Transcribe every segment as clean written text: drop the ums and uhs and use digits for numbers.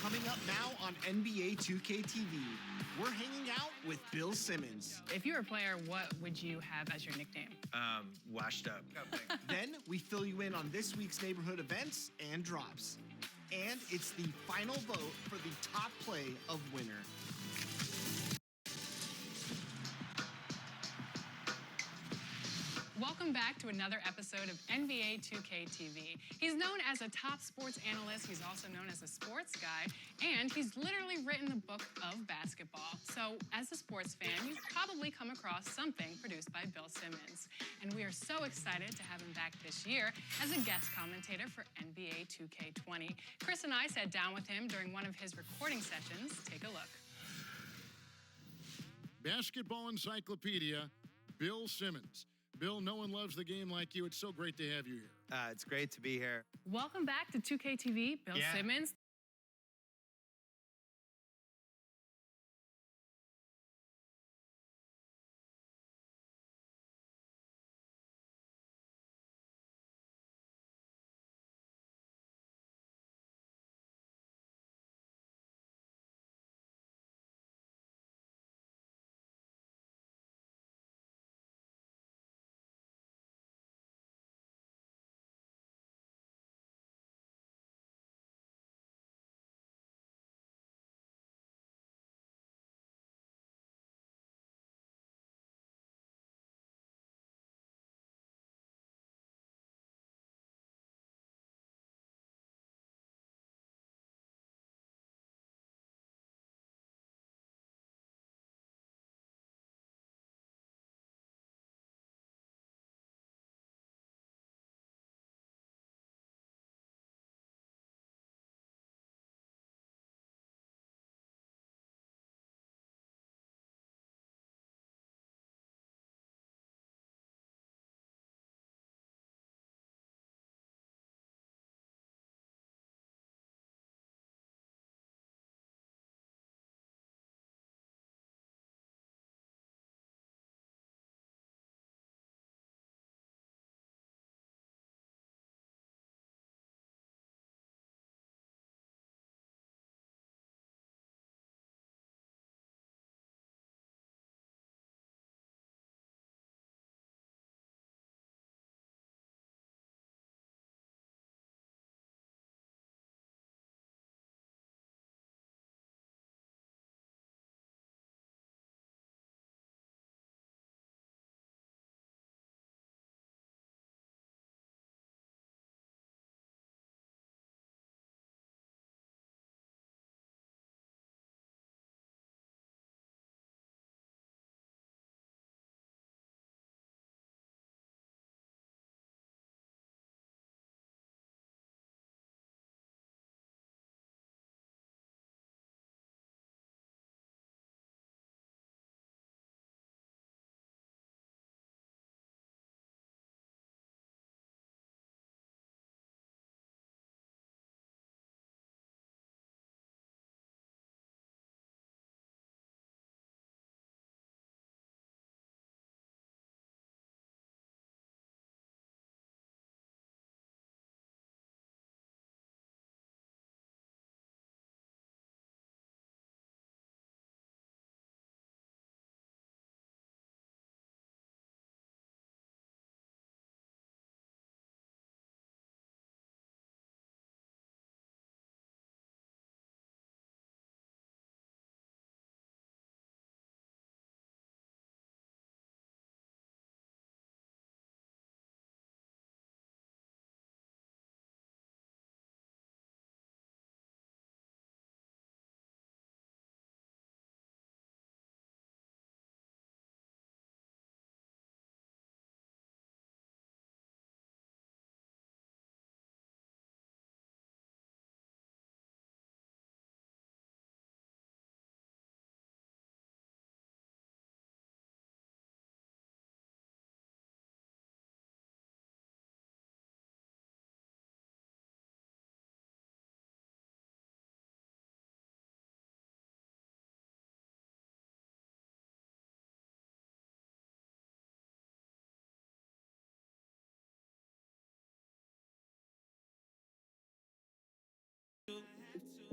Coming up now on NBA 2K TV, we're hanging out with Bill Simmons. If you were a player, what would you have as your nickname? Washed up. Then we fill you in on this week's neighborhood events and drops. And it's the final vote for the top play of winter. Welcome back to another episode of NBA 2K TV. He's known as a top sports analyst. He's also known as a sports guy. And he's literally written the book of basketball. So as a sports fan, you've probably come across something produced by Bill Simmons. And we are so excited to have him back this year as a guest commentator for NBA 2K20. Chris and I sat down with him during one of his recording sessions. Take a look. Basketball encyclopedia, Bill Simmons. Bill, no one loves the game like you. It's so great to have you here. It's great to be here. Welcome back to 2K TV, Bill Simmons.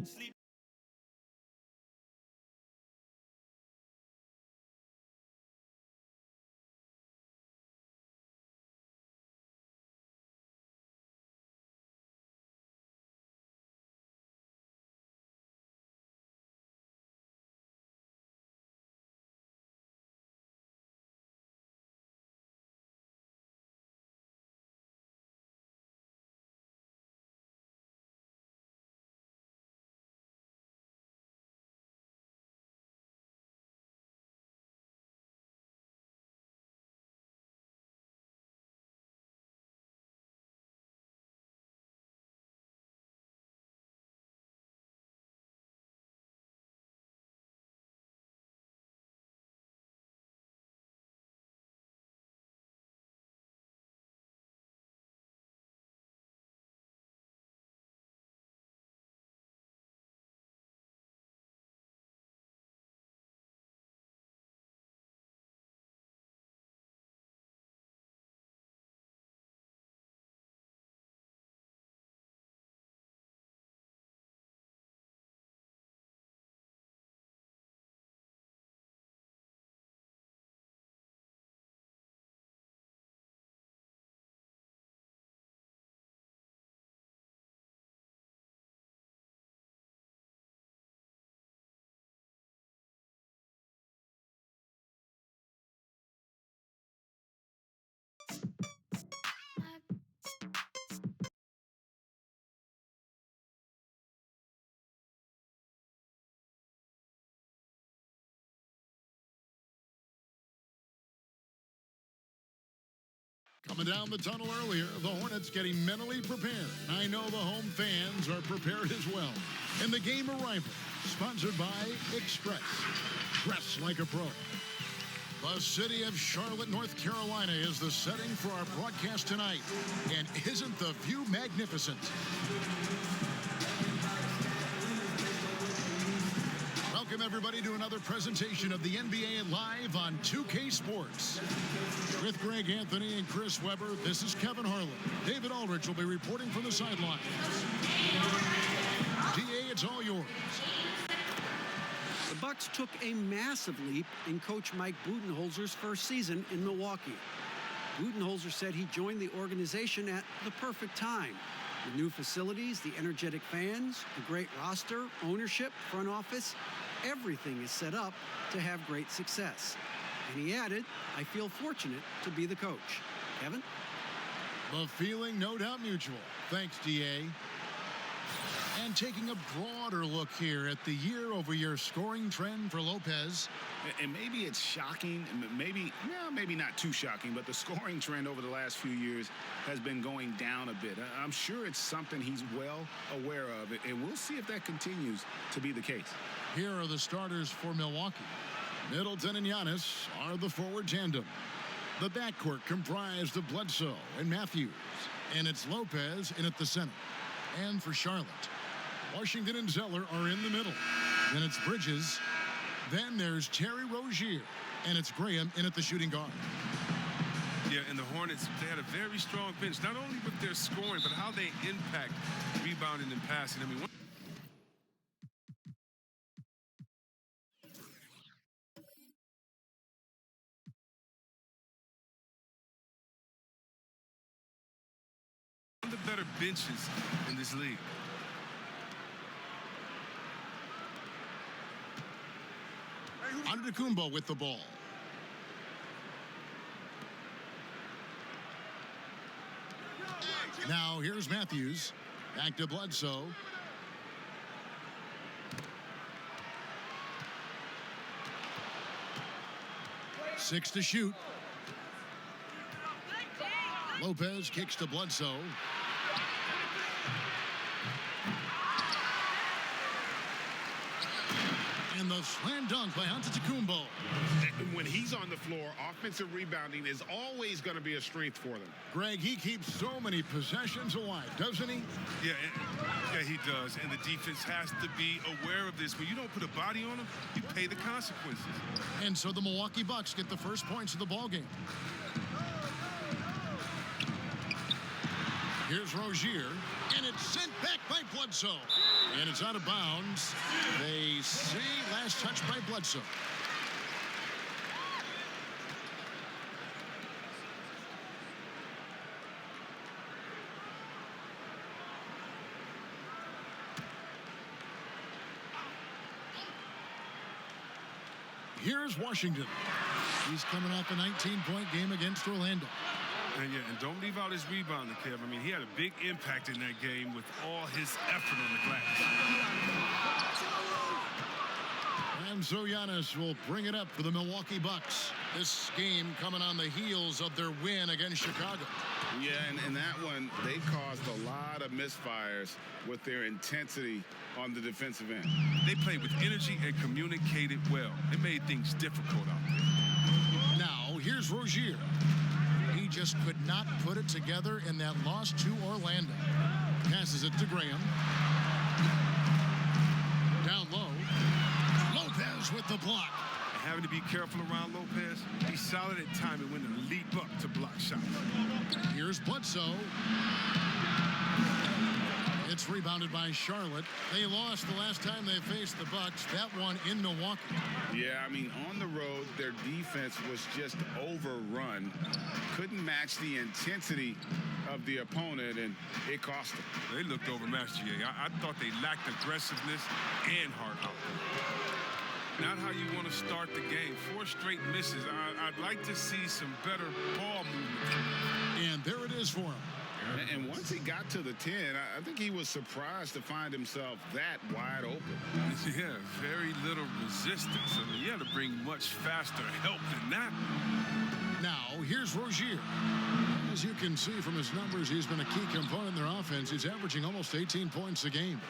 Sleep Coming down the tunnel earlier, the Hornets getting mentally prepared. I know the home fans are prepared as well. And the game arrival, sponsored by Express. Dress like a pro. The city of Charlotte, North Carolina is the setting for our broadcast tonight. And isn't the view magnificent? Welcome, everybody, to another presentation of the NBA Live on 2K Sports. With Greg Anthony and Chris Webber, this is Kevin Harlan. David Aldridge will be reporting from the sidelines. DA, it's all yours. The Bucks took a massive leap in Coach Mike Budenholzer's first season in Milwaukee. Budenholzer said he joined the organization at the perfect time. The new facilities, the energetic fans, the great roster, ownership, front office, everything is set up to have great success. And he added, I feel fortunate to be the coach. Kevin? The feeling, no doubt, mutual. Thanks, DA. And taking a broader look here at the year-over-year scoring trend for Lopez. And maybe it's shocking, maybe not too shocking, but the scoring trend over the last few years has been going down a bit. I'm sure it's something he's well aware of, and we'll see if that continues to be the case. Here are the starters for Milwaukee. Middleton and Giannis are the forward tandem. The backcourt comprised of Bledsoe and Matthews, and it's Lopez in at the center. And for Charlotte, Washington and Zeller are in the middle. Then it's Bridges. Then there's Terry Rozier, and it's Graham in at the shooting guard. Yeah, and the Hornets, they had a very strong bench, not only with their scoring, but how they impact rebounding and passing. I mean, one of the better benches in this league. Antetokounmpo with the ball. Now here's Matthews. Back to Bledsoe. Six to shoot. Lopez kicks to Bledsoe. And the slam dunk by Antetokounmpo. When he's on the floor, offensive rebounding is always going to be a strength for them. Greg, he keeps so many possessions alive, doesn't he? Yeah, he does. And the defense has to be aware of this. When you don't put a body on him, you pay the consequences. And so the Milwaukee Bucks get the first points of the ballgame. Here's Rozier, and it's sent back by Bledsoe. And it's out of bounds. They say last touch by Bledsoe. Here's Washington. He's coming off a 19-point game against Orlando. And don't leave out his rebounding, Kev. I mean, he had a big impact in that game with all his effort on the glass. And so Giannis will bring it up for the Milwaukee Bucks. This game coming on the heels of their win against Chicago. Yeah, and in that one, they caused a lot of misfires with their intensity on the defensive end. They played with energy and communicated well. It made things difficult out there. Now, here's Rozier. He just could not put it together in that loss to Orlando. Passes it to Graham. Down low. Lopez with the block. Having to be careful around Lopez. He's solid at timing when to leap up to block shots. Here's Bledsoe. It's rebounded by Charlotte. They lost the last time they faced the Bucks. That one in Milwaukee. Yeah, I mean, on the road, their defense was just overrun. Couldn't match the intensity of the opponent, and it cost them. They looked overmatched, GA. I thought they lacked aggressiveness and heart out there. Not how you want to start the game. 4 straight misses. I'd like to see some better ball movement. And there it is for him. And once he got to the 10, I think he was surprised to find himself that wide open. Yeah, very little resistance. I mean, you had to bring much faster help than that. Now, here's Rozier. As you can see from his numbers, he's been a key component in their offense. He's averaging almost 18 points a game.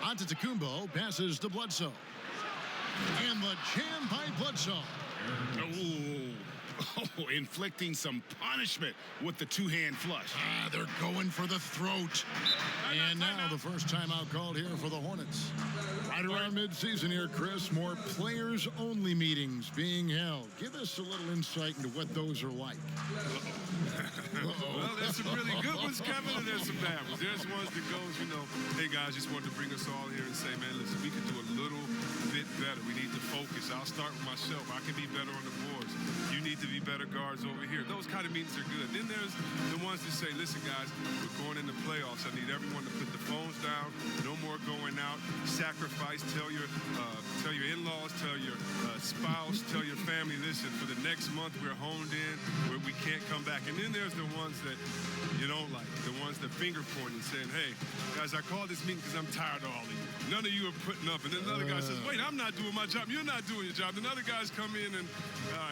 Antetokounmpo passes to Bledsoe. And the jam by Bledsoe. Inflicting some punishment with the two-hand flush. They're going for the throat. And now the first timeout called here for the Hornets. Right around midseason here, Chris, more players-only meetings being held. Give us a little insight into what those are like. Well, there's some really good ones, Kevin, and there's some bad ones. There's ones that goes, hey, guys, just wanted to bring us all here and say, man, listen, we can do a little bit better. We need to focus. I'll start with myself. I can be better on the boards. You need to be better guards over here. Those kind of meetings are good. Then there's the ones that say, listen, guys, we're going into playoffs. I need everyone to put the phones down. No more going out. Sacrifice. Tell your in-laws, tell your spouse, tell your family, listen, for the next month we're honed in where we can't come back. And then there's the ones that you don't like, the ones that finger pointing, saying, hey, guys, I called this meeting because I'm tired of all of you. None of you are putting up. And then another guy says, wait, I'm not doing my job. You're not doing your job. Then other guys come in and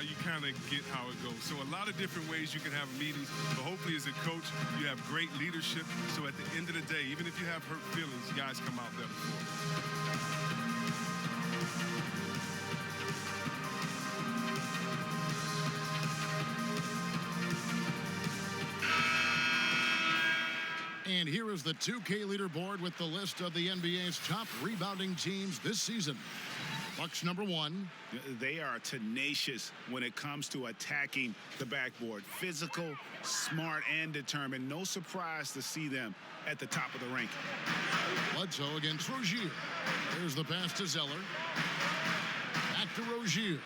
you kind of get how it goes. So a lot of different ways you can have meetings. But hopefully as a coach, you have great leadership. So at the end of the day, even if you have hurt feelings, you guys come out better for it. And here is the 2K leaderboard with the list of the NBA's top rebounding teams this season. Bucks number 1. They are tenacious when it comes to attacking the backboard. Physical, smart, and determined. No surprise to see them at the top of the ranking. Bledsoe against Rozier. There's the pass to Zeller. Back to Rozier.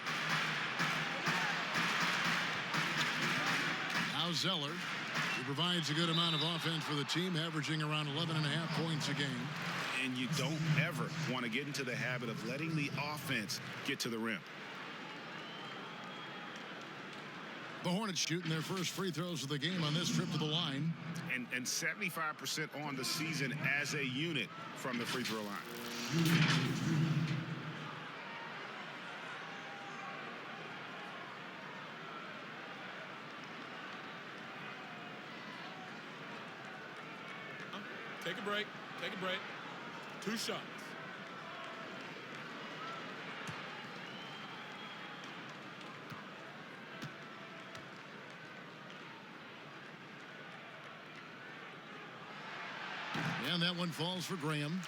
Now Zeller. He provides a good amount of offense for the team, averaging around 11.5 points a game. And you don't ever want to get into the habit of letting the offense get to the rim. The Hornets shooting their first free throws of the game on this trip to the line. And 75% on the season as a unit from the free throw line. Take a break. Take a break. 2 shots. And that one falls for Graham.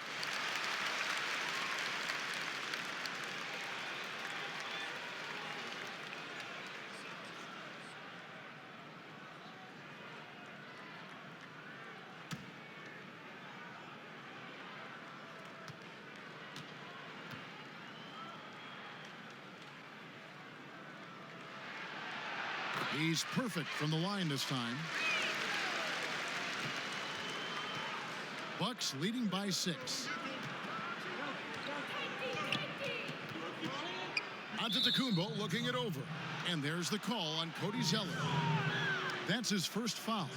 He's perfect from the line this time. Bucks leading by 6. Antetokounmpo looking it over. And there's the call on Cody Zeller. That's his first foul.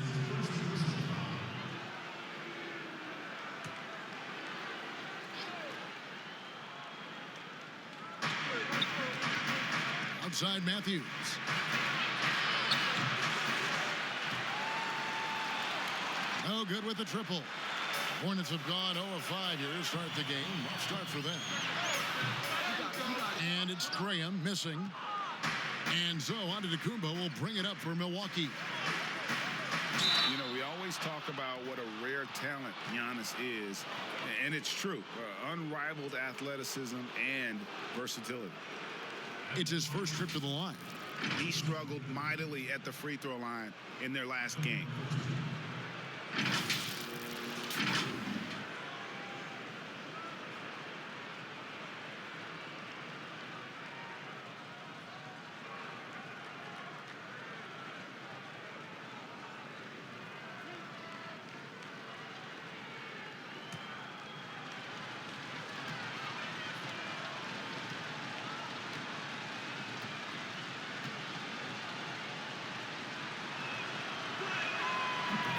Outside Matthews. No good with the triple. Hornets have gone 0 of 5 here to start the game. Rough start for them. And it's Graham missing. And so Antetokounmpo will bring it up for Milwaukee. You know, we always talk about what a rare talent Giannis is. And it's true. Unrivaled athleticism and versatility. It's his first trip to the line. He struggled mightily at the free throw line in their last game.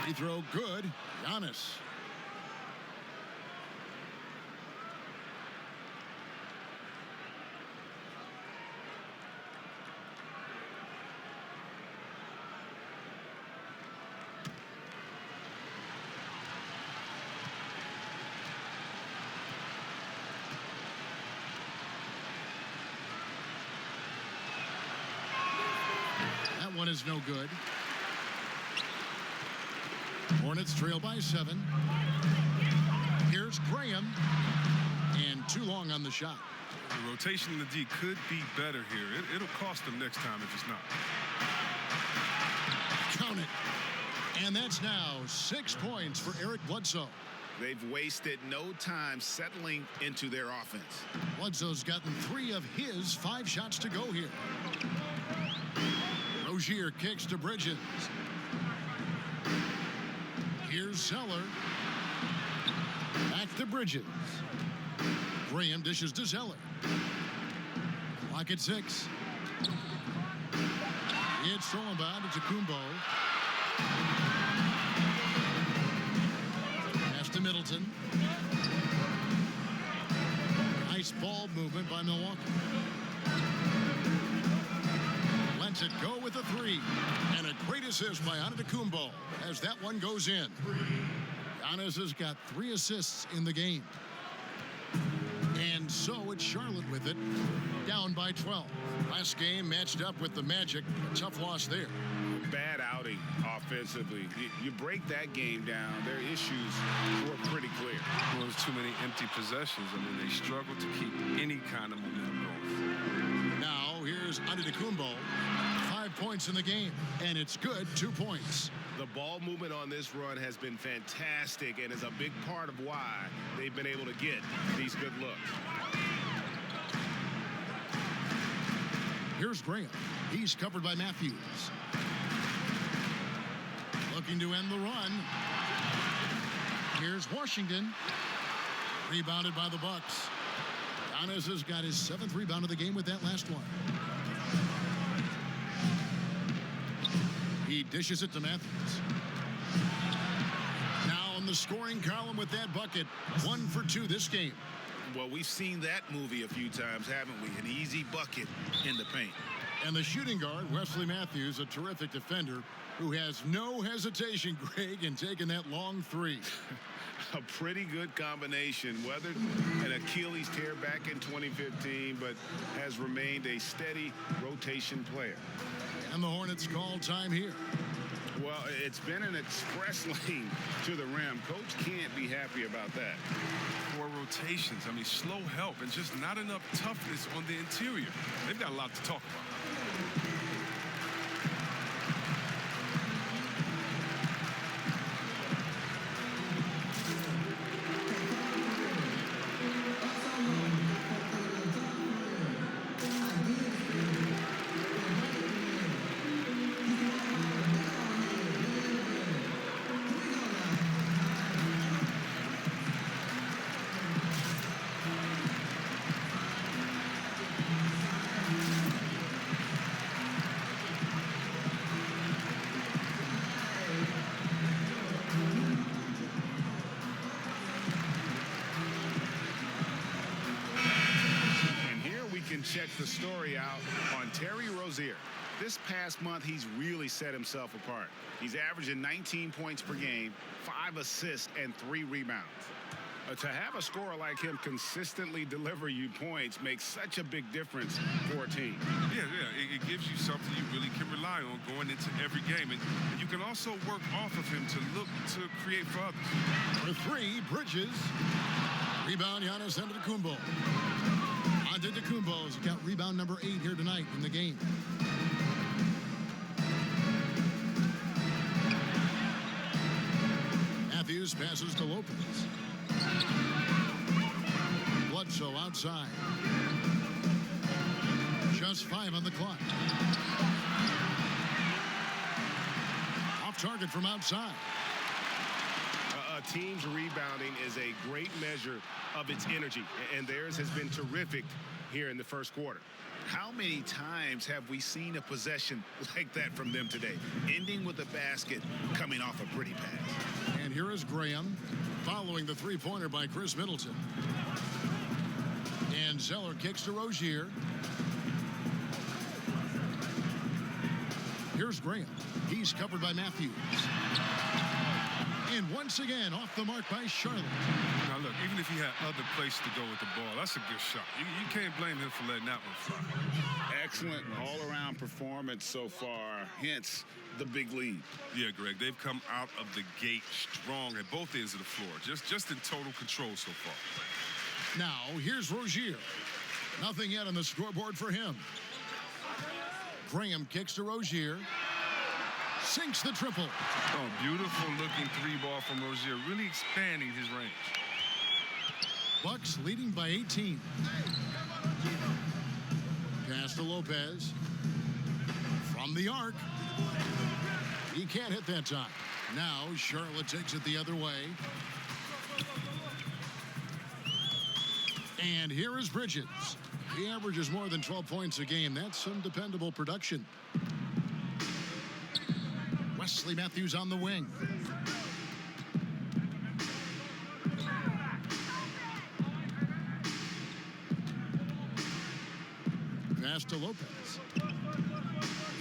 Free throw good. Giannis. is no good. Hornets trail by 7. Here's Graham. And too long on the shot. The rotation in the D could be better here. It'll cost them next time if it's not. Count it. And that's now 6 points for Eric Bledsoe. They've wasted no time settling into their offense. Bledsoe's gotten 3 of his 5 shots to go here. Rozier kicks to Bridges. Here's Zeller. Back to Bridges. Graham dishes to Zeller. Clock at 6. It's stolen by Kumbo. Pass to Middleton. Nice ball movement by Milwaukee. Lets it go with a 3. And a great assist by Antetokounmpo as that one goes in. Giannis has got 3 assists in the game. And so it's Charlotte with it, down by 12. Last game matched up with the Magic. A tough loss there. Bad outing offensively. You break that game down, their issues were pretty clear. Well, there's too many empty possessions. I mean, they struggle to keep any kind of momentum going. Now, here's Antetokounmpo. 5 points in the game, and it's good, 2 points. The ball movement on this run has been fantastic and is a big part of why they've been able to get these good looks. Here's Graham. He's covered by Matthews. Looking to end the run. Here's Washington. Rebounded by the Bucks. Giannis has got his 7th rebound of the game with that last one. He dishes it to Matthews. Now in the scoring column with that bucket. 1 for 2 this game. Well, we've seen that movie a few times, haven't we? An easy bucket in the paint. And the shooting guard, Wesley Matthews, a terrific defender who has no hesitation, Greg, in taking that long 3. A pretty good combination. Weathered an Achilles tear back in 2015, but has remained a steady rotation player. And the Hornets call time here. Well, it's been an express lane to the rim. Coach can't be happy about that. 4 rotations. I mean, slow help and just not enough toughness on the interior. They've got a lot to talk about. Check the story out on Terry Rozier. This past month, he's really set himself apart. He's averaging 19 points per game, 5 assists, and 3 rebounds. To have a scorer like him consistently deliver you points makes such a big difference for a team. Yeah, it gives you something you really can rely on going into every game. And you can also work off of him to look to create for others. For 3, Bridges. Rebound, Giannis Antetokounmpo. Antetokounmpo's got rebound number 8 here tonight in the game. Matthews passes to Lopez. Bledsoe outside. Just 5 on the clock. Off target from outside. A team's rebounding is a great measure of its energy, and theirs has been terrific here in the first quarter. How many times have we seen a possession like that from them today, ending with a basket coming off a pretty pass? And here is Graham following the 3-pointer by Chris Middleton. And Zeller kicks to Rozier. Here's Graham. He's covered by Matthews. And once again, off the mark by Charlotte. Now, look, even if he had other places to go with the ball, that's a good shot. You can't blame him for letting that one fly. Excellent all-around performance so far, hence the big lead. Yeah, Greg, they've come out of the gate strong at both ends of the floor, just in total control so far. Now, here's Rozier. Nothing yet on the scoreboard for him. Graham kicks to Rozier. Sinks the triple. Oh, beautiful looking three ball from Rozier, really expanding his range. Bucks leading by 18. Pass to Lopez. From the arc. He can't hit that time. Now Charlotte takes it the other way. And here is Bridges. He averages more than 12 points a game. That's some dependable production. Wesley Matthews on the wing. Pass to Lopez.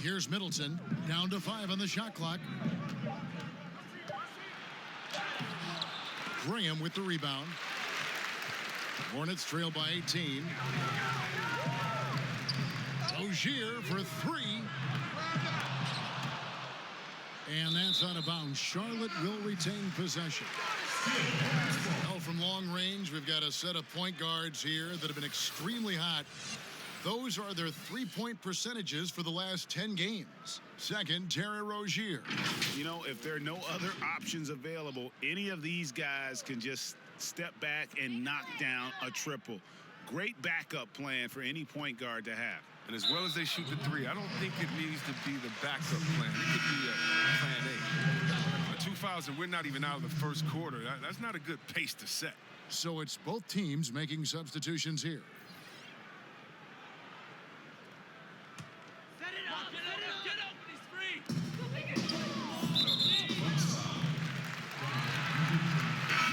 Here's Middleton. Down to 5 on the shot clock. Graham with the rebound. Hornets trail by 18. Rozier for 3. And that's out of bounds. Charlotte will retain possession. Now from long range, we've got a set of point guards here that have been extremely hot. Those are their three-point percentages for the last 10 games. Second, Terry Rozier. You know, if there are no other options available, any of these guys can just step back and knock down a triple. Great backup plan for any point guard to have. And as well as they shoot the three, I don't think it needs to be the backup plan. It could be a plan A. 2 fouls and we're not even out of the first quarter. That's not a good pace to set. So it's both teams making substitutions here. Set it up. Get open. He's free.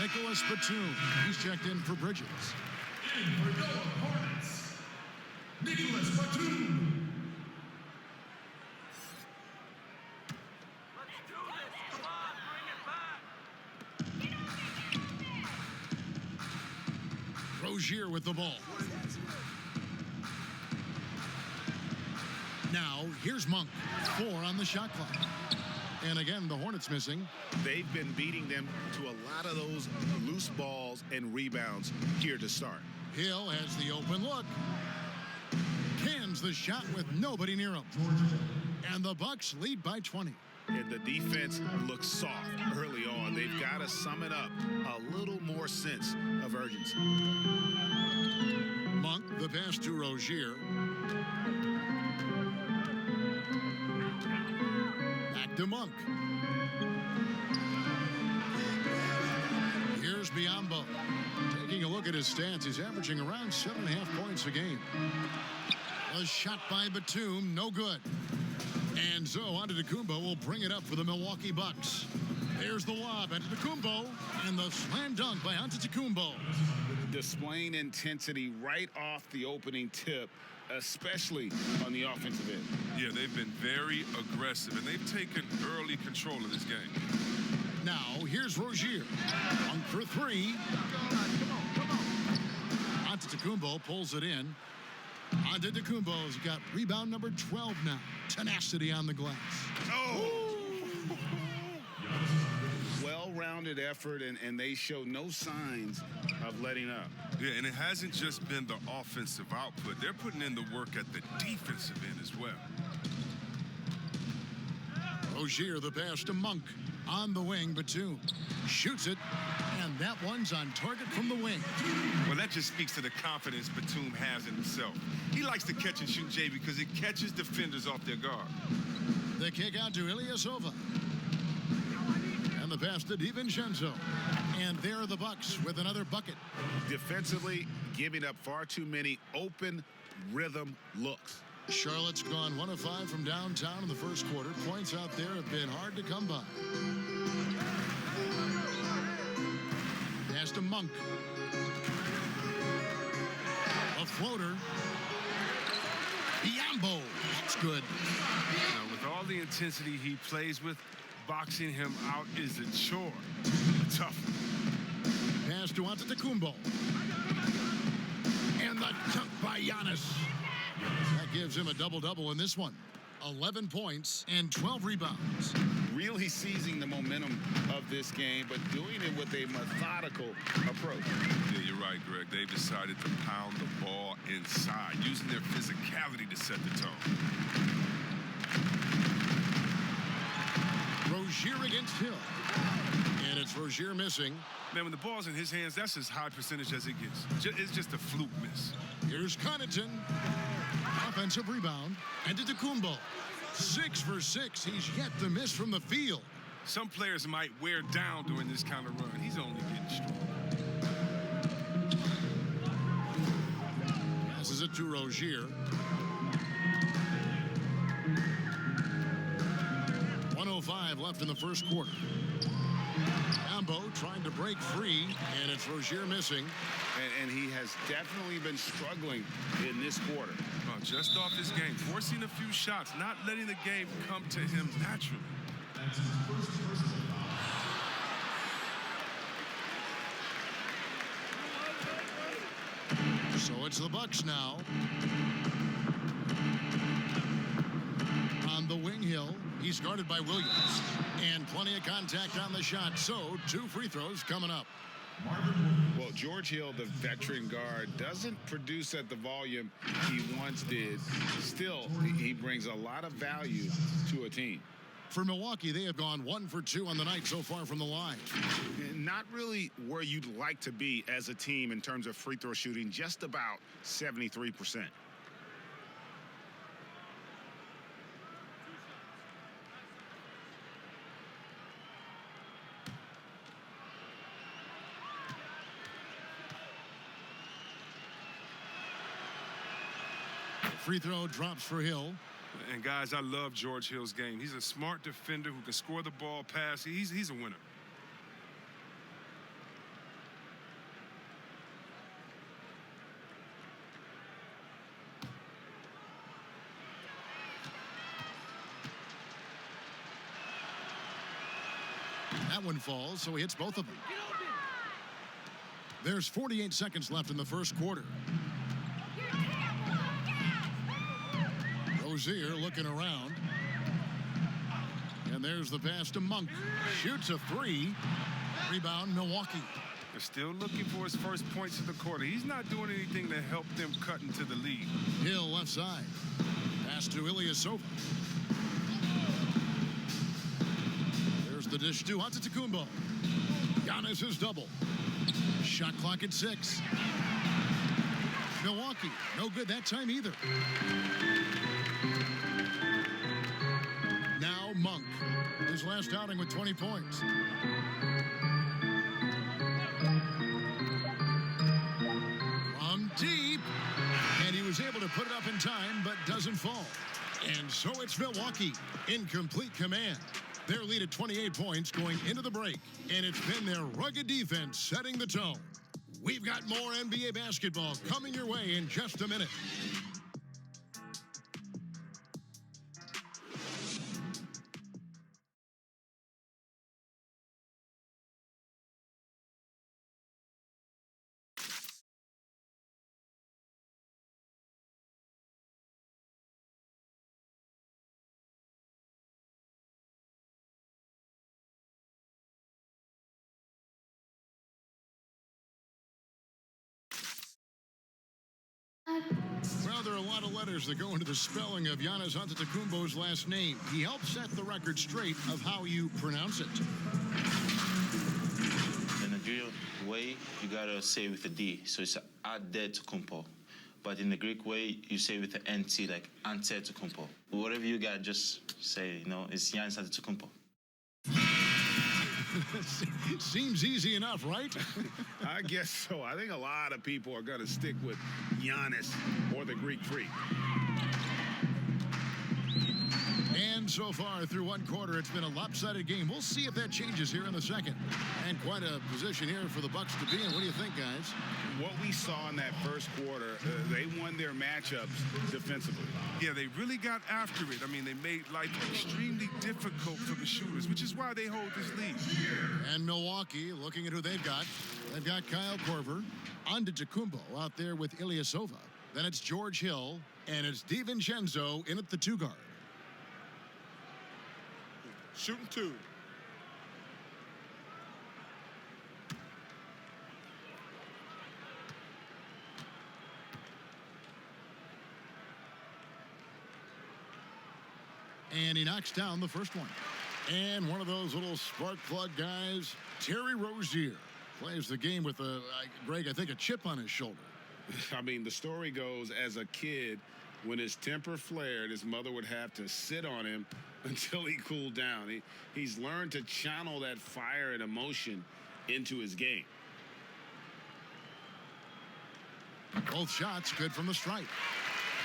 Nicholas Batum. He's checked in for Bridges. For the Hornets, Nicholas Batum. Let's do this. Come on, bring it back. Rozier with the ball. Now, here's Monk. 4 on the shot clock. And again, the Hornets missing. They've been beating them to a lot of those loose balls and rebounds here to start. Hill has the open look. Cans the shot with nobody near him. And the Bucks lead by 20. And the defense looks soft early on. They've got to sum it up. A little more sense of urgency. Monk, the pass to Rozier. Back to Monk. Here's Biyombo. Taking a look at his stats, he's averaging around 7.5 points a game. A shot by Batum, no good. And so Antetokounmpo will bring it up for the Milwaukee Bucks. There's the lob, Antetokounmpo, and the slam dunk by Antetokounmpo. Displaying intensity right off the opening tip, especially on the offensive end. Yeah, they've been very aggressive, and they've taken early control of this game. Now, here's Rozier. On for 3. Antetokounmpo pulls it in. Antetokounmpo's got rebound number 12 now. Tenacity on the glass. Oh! Well-rounded effort, and they show no signs of letting up. Yeah, and it hasn't just been the offensive output. They're putting in the work at the defensive end as well. Rozier, the pass to Monk. On the wing, Batum shoots it, and that one's on target from the wing. Well, that just speaks to the confidence Batum has in himself. He likes to catch and shoot, Jay, because it catches defenders off their guard. The kick out to Ilyasova. And the pass to DiVincenzo. And there are the Bucks with another bucket. Defensively, giving up far too many open rhythm looks. Charlotte's gone 1 of 5 from downtown in the first quarter. Points out there have been hard to come by. Pass to Monk. A floater. Biyombo. That's good. Now, with all the intensity he plays with, boxing him out is a chore. A tough one. Pass to Antetokounmpo. And the dunk by Giannis. That gives him a double-double in this one. 11 points and 12 rebounds. Really seizing the momentum of this game, but doing it with a methodical approach. Yeah, you're right, Greg. They've decided to pound the ball inside, using their physicality to set the tone. Rozier against Hill. And it's Rozier missing. Man, when the ball's in his hands, that's as high percentage as it gets. It's just a fluke miss. Here's Connaughton. Offensive rebound. And Antetokounmpo. 6 for 6. He's yet to miss from the field. Some players might wear down during this kind of run. He's only getting strong. Passes it to Rozier. 1:05 left in the first quarter. Ambo trying to break free, and it's Rozier missing. And he has definitely been struggling in this quarter. Just off his game, forcing a few shots, not letting the game come to him naturally. So it's the Bucks now. On the wing, Hill. He's guarded by Williams. And plenty of contact on the shot. So 2 free throws coming up. Well, George Hill, the veteran guard, doesn't produce at the volume he once did. Still, he brings a lot of value to a team. For Milwaukee, they have gone 1 for 2 on the night so far from the line. Not really where you'd like to be as a team in terms of free throw shooting, just about 73%. Free throw drops for Hill. And guys, I love George Hill's game. He's a smart defender who can score the ball, pass. He's a winner. That one falls, so he hits both of them. There's 48 seconds left in the first quarter. Rozier looking around. And there's the pass to Monk. Shoots a 3. Rebound, Milwaukee. They're still looking for his first points of the quarter. He's not doing anything to help them cut into the lead. Hill left side. Pass to Ilyasova. There's the dish to Antetokounmpo. Giannis is double. Shot clock at 6. Milwaukee, no good that time either. Now Monk, his last outing with 20 points. From deep, and he was able to put it up in time, but doesn't fall. And so it's Milwaukee in complete command. Their lead at 28 points going into the break, and it's been their rugged defense setting the tone. We've got more NBA basketball coming your way in just a minute. Well, there are a lot of letters that go into the spelling of Giannis Antetokounmpo's last name. He helped set the record straight of how you pronounce it. In the Nigerian way, you gotta say it with a D, so it's Antetokounmpo. But in the Greek way, you say it with the NT, like Antetokounmpo. Whatever you got, just say, it's Giannis Antetokounmpo. Seems easy enough, right? I guess so. I think a lot of people are going to stick with Giannis or the Greek Freak. And so far through one quarter, it's been a lopsided game. We'll see if that changes here in the second. And quite a position here for the Bucks to be in. What do you think, guys? What we saw in that first quarter, they won their matchups defensively. Yeah, they really got after it. I mean, they made life extremely difficult for the shooters, which is why they hold this lead. And Milwaukee, looking at who they've got. They've got Kyle Korver, Antetokounmpo out there with Ilyasova. Then it's George Hill, and it's DiVincenzo in at the 2 guard. Shooting 2. And he knocks down the first one. And one of those little spark plug guys, Terry Rozier, plays the game with, Greg, I think a chip on his shoulder. I mean, the story goes, as a kid, when his temper flared, his mother would have to sit on him until he cooled down. He's learned to channel that fire and emotion into his game. Both shots good from the stripe.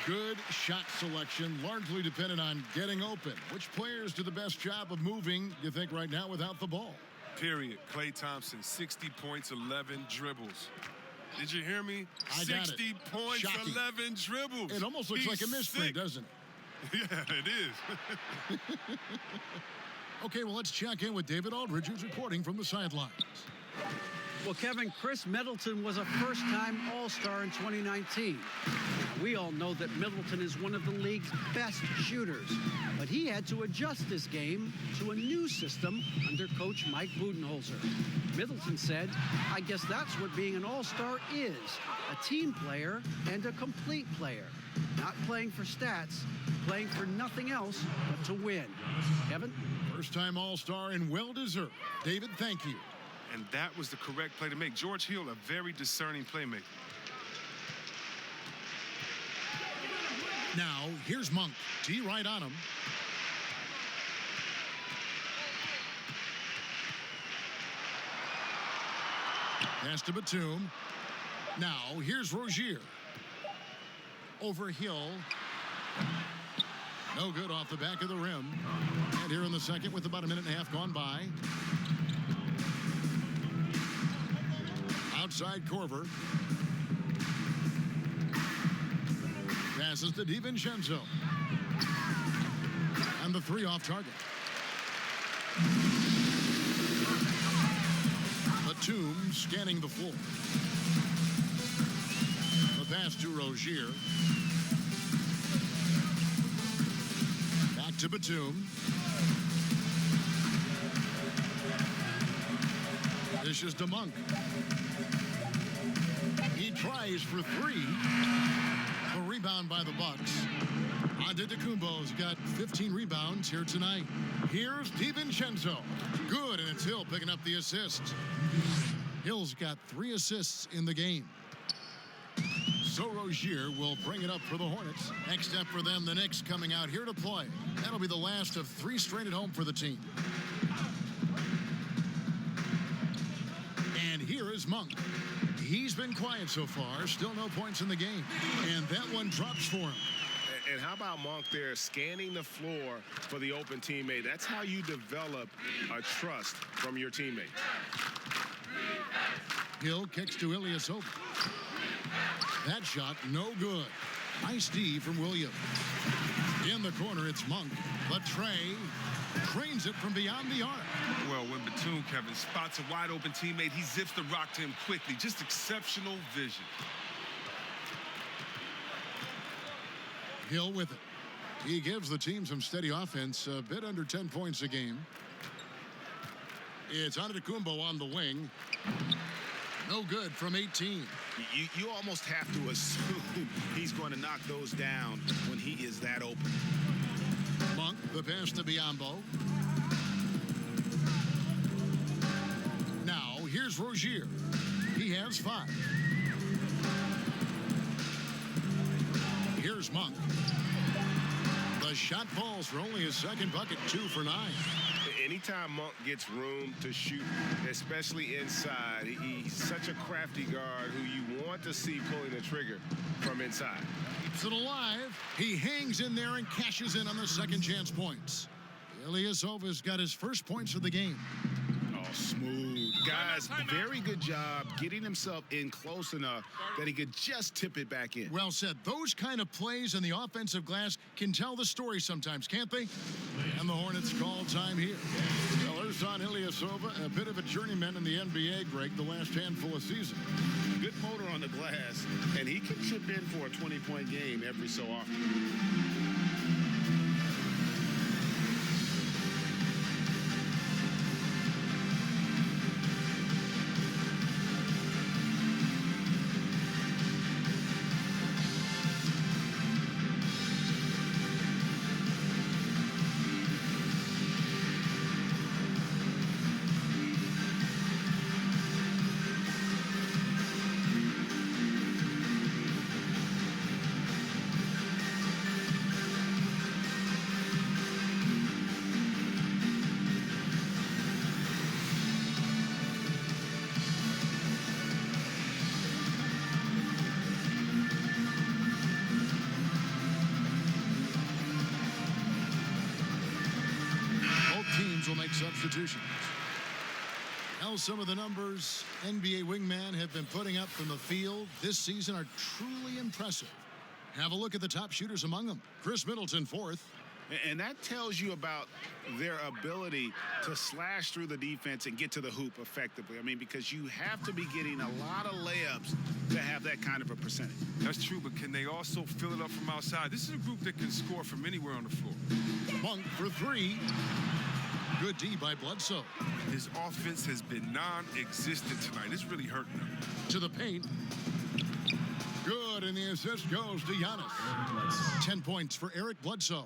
Good shot selection, largely dependent on getting open. Which players do the best job of moving, you think, right now without the ball? Period. Klay Thompson, 60 points, 11 dribbles. Did you hear me? I got 60 it. points, Shocking. 11 dribbles. It almost looks like a misprint, doesn't it? Yeah, it is. Okay, well, let's check in with David Aldridge, who's reporting from the sidelines. Well, Kevin, Chris Middleton was a first-time All-Star in 2019. We all know that Middleton is one of the league's best shooters, but he had to adjust his game to a new system under coach Mike Budenholzer. Middleton said, "I guess that's what being an All-Star is, a team player and a complete player. Not playing for stats, playing for nothing else but to win." Kevin? First-time All-Star and well-deserved. David, thank you. And that was the correct play to make. George Hill, a very discerning playmaker. Now, here's Monk. T right on him. Pass to Batum. Now, here's Rozier. Over Hill. No good off the back of the rim. And here in the second with about a minute and a half gone by. Outside Korver. Passes to DiVincenzo. And the 3 off target. Batum scanning the floor. The pass to Rozier. Back to Batum. This is to Monk. He tries for 3. A rebound by the Bucks. Antetokounmpo's got 15 rebounds here tonight. Here's DiVincenzo. Good, and it's Hill picking up the assist. Hill's got 3 assists in the game. So Rozier will bring it up for the Hornets. Next step for them, the Knicks coming out here to play. That'll be the last of 3 straight at home for the team. And here is Monk. He's been quiet so far. Still no points in the game. And that one drops for him. And how about Monk there scanning the floor for the open teammate? That's how you develop a trust from your teammates. Hill kicks to Ilyasova. That shot, no good. Nice D from Williams. In the corner, it's Monk. But Trey trains it from beyond the arc. Well, when Batum, Kevin, spots a wide open teammate, he zips the rock to him quickly. Just exceptional vision. Hill with it. He gives the team some steady offense, a bit under 10 points a game. It's Antetokounmpo on the wing. No good from 18. You almost have to assume he's going to knock those down when he is that open. Monk, the pass to Biyombo. Now, here's Rozier. He has 5. Here's Monk. The shot falls for only his second bucket, 2 for 9. And anytime Monk gets room to shoot, especially inside, he's such a crafty guard who you want to see pulling the trigger from inside. Keeps it alive. He hangs in there and cashes in on the second chance points. Ilyasova's got his first points of the game. Oh, smooth. Guys, very good job getting himself in close enough that he could just tip it back in. Well said. Those kind of plays in the offensive glass can tell the story sometimes, can't they? And the Hornets call time here. Well, Ersan Ilyasova, a bit of a journeyman in the NBA, Greg, the last handful of seasons. Good motor on the glass, and he can chip in for a 20-point game every so often. Will make substitutions. Now, some of the numbers NBA wingmen have been putting up from the field this season are truly impressive. Have a look at the top shooters among them. Chris Middleton, 4th. And that tells you about their ability to slash through the defense and get to the hoop effectively. I mean, because you have to be getting a lot of layups to have that kind of a percentage. That's true, but can they also fill it up from outside? This is a group that can score from anywhere on the floor. Monk for 3. Good D by Bledsoe. His offense has been non-existent tonight. It's really hurting him. To the paint. Good, and the assist goes to Giannis. 10 points for Eric Bledsoe.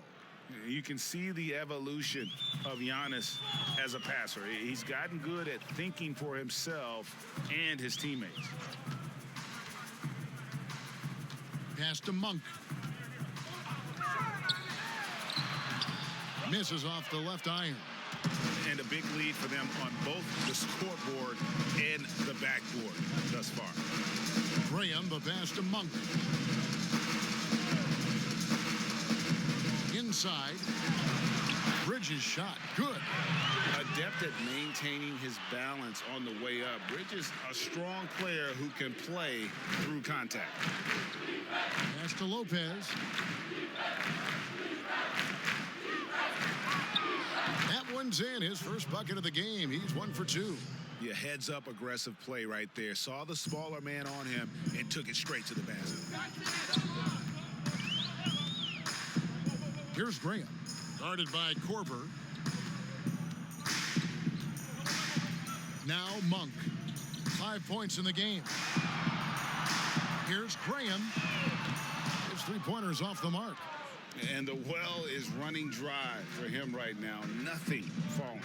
You can see the evolution of Giannis as a passer. He's gotten good at thinking for himself and his teammates. Pass to Monk. Misses off the left iron. And a big lead for them on both the scoreboard and the backboard thus far. Graham, the pass to Monk. Inside. Bridges shot. Good. Adept at maintaining his balance on the way up. Bridges, a strong player who can play through contact. Pass to Lopez. That one's in. His first bucket of the game. He's 1 for 2. Yeah, heads up aggressive play right there. Saw the smaller man on him and took it straight to the basket. Here's Graham. Guarded by Korver. Now Monk. 5 points in the game. Here's Graham. His 3-pointers off the mark. And the well is running dry for him right now. Nothing falling.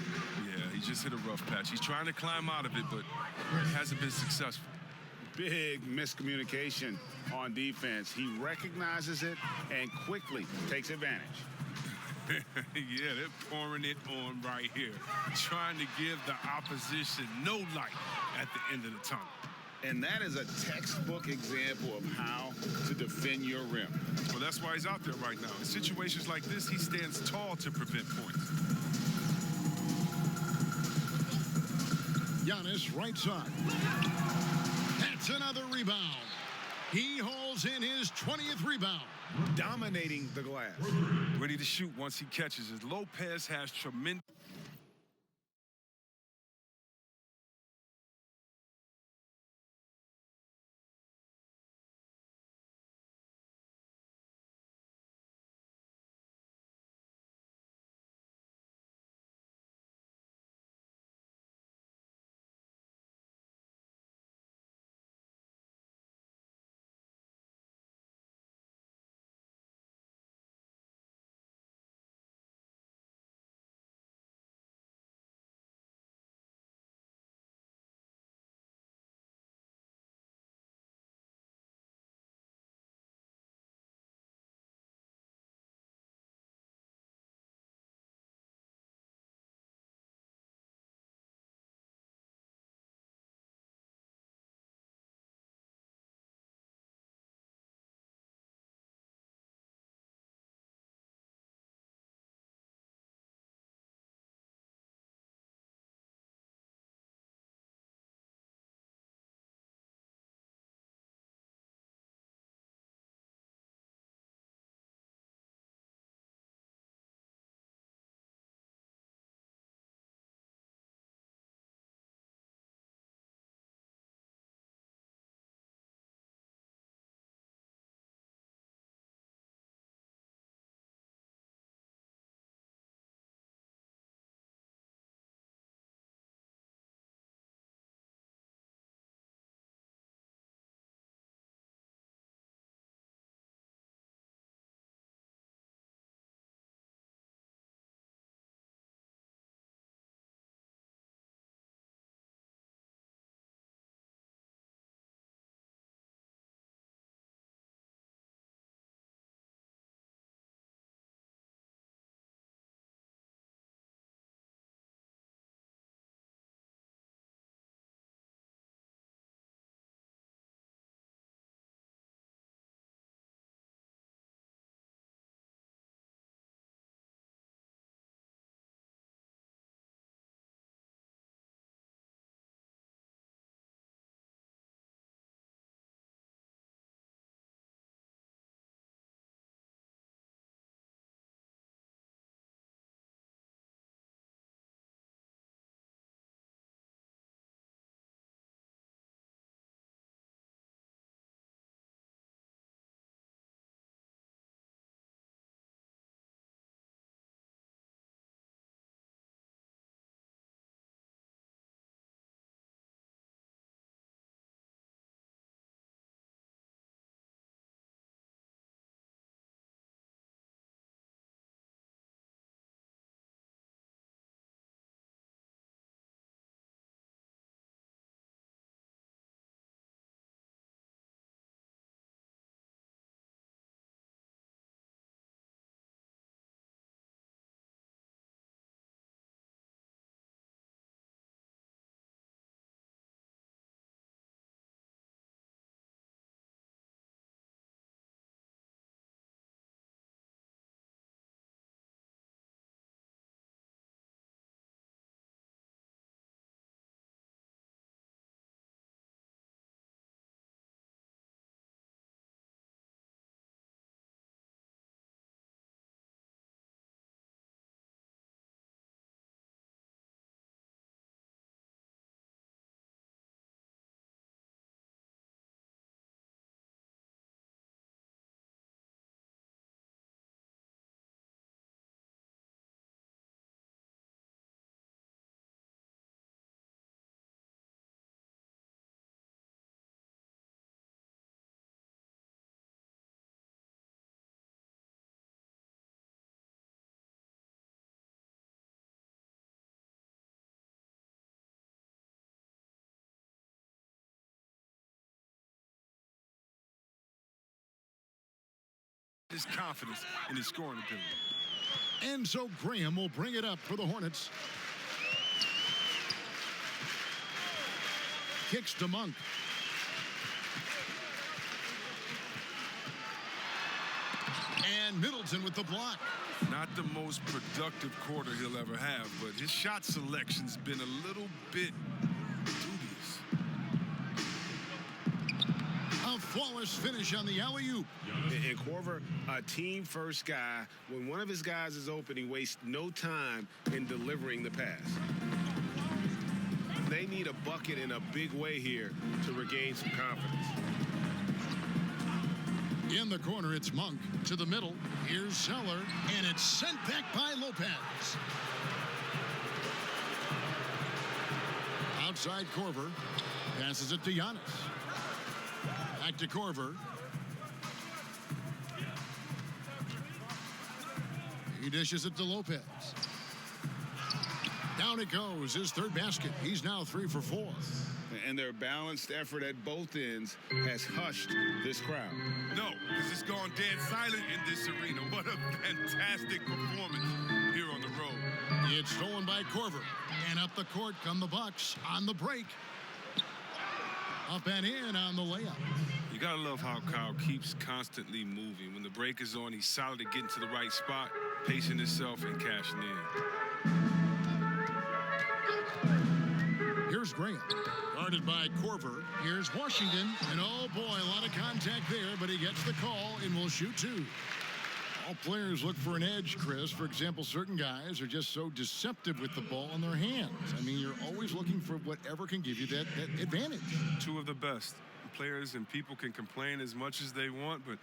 Yeah, he just hit a rough patch. He's trying to climb out of it, but hasn't been successful. Big miscommunication on defense. He recognizes it and quickly takes advantage. Yeah, they're pouring it on right here, trying to give the opposition no light at the end of the tunnel. And that is a textbook example of how to defend your rim. Well, that's why he's out there right now. In situations like this, he stands tall to prevent points. Giannis, right side. That's another rebound. He holds in his 20th rebound. Dominating the glass. Ready to shoot once he catches it. Lopez has tremendous... his confidence in his scoring ability. And so Graham will bring it up for the Hornets. Kicks to Monk. And Middleton with the block. Not the most productive quarter he'll ever have, but his shot selection's been a little bit dubious. A flawless finish on the alley-oop. And Korver, a team-first guy. When one of his guys is open, he wastes no time in delivering the pass. They need a bucket in a big way here to regain some confidence. In the corner, it's Monk to the middle. Here's Zeller, and it's sent back by Lopez. Outside Korver, passes it to Giannis. Back to Korver. He dishes it to Lopez. Down it goes, his third basket. He's now 3 for 4. And their balanced effort at both ends has hushed this crowd. No, because it's gone dead silent in this arena. What a fantastic performance here on the road. It's stolen by Korver. And up the court come the Bucks on the break. Up and in on the layup. You gotta love how Kyle keeps constantly moving. When the break is on, he's solid at getting to the right spot, pacing himself and cashing in. Here's Graham, guarded by Korver. Here's Washington, and oh boy, a lot of contact there, but he gets the call and will shoot 2. All players look for an edge, Chris. For example, certain guys are just so deceptive with the ball in their hands. I mean, you're always looking for whatever can give you that advantage. 2 of the best. Players and people can complain as much as they want, but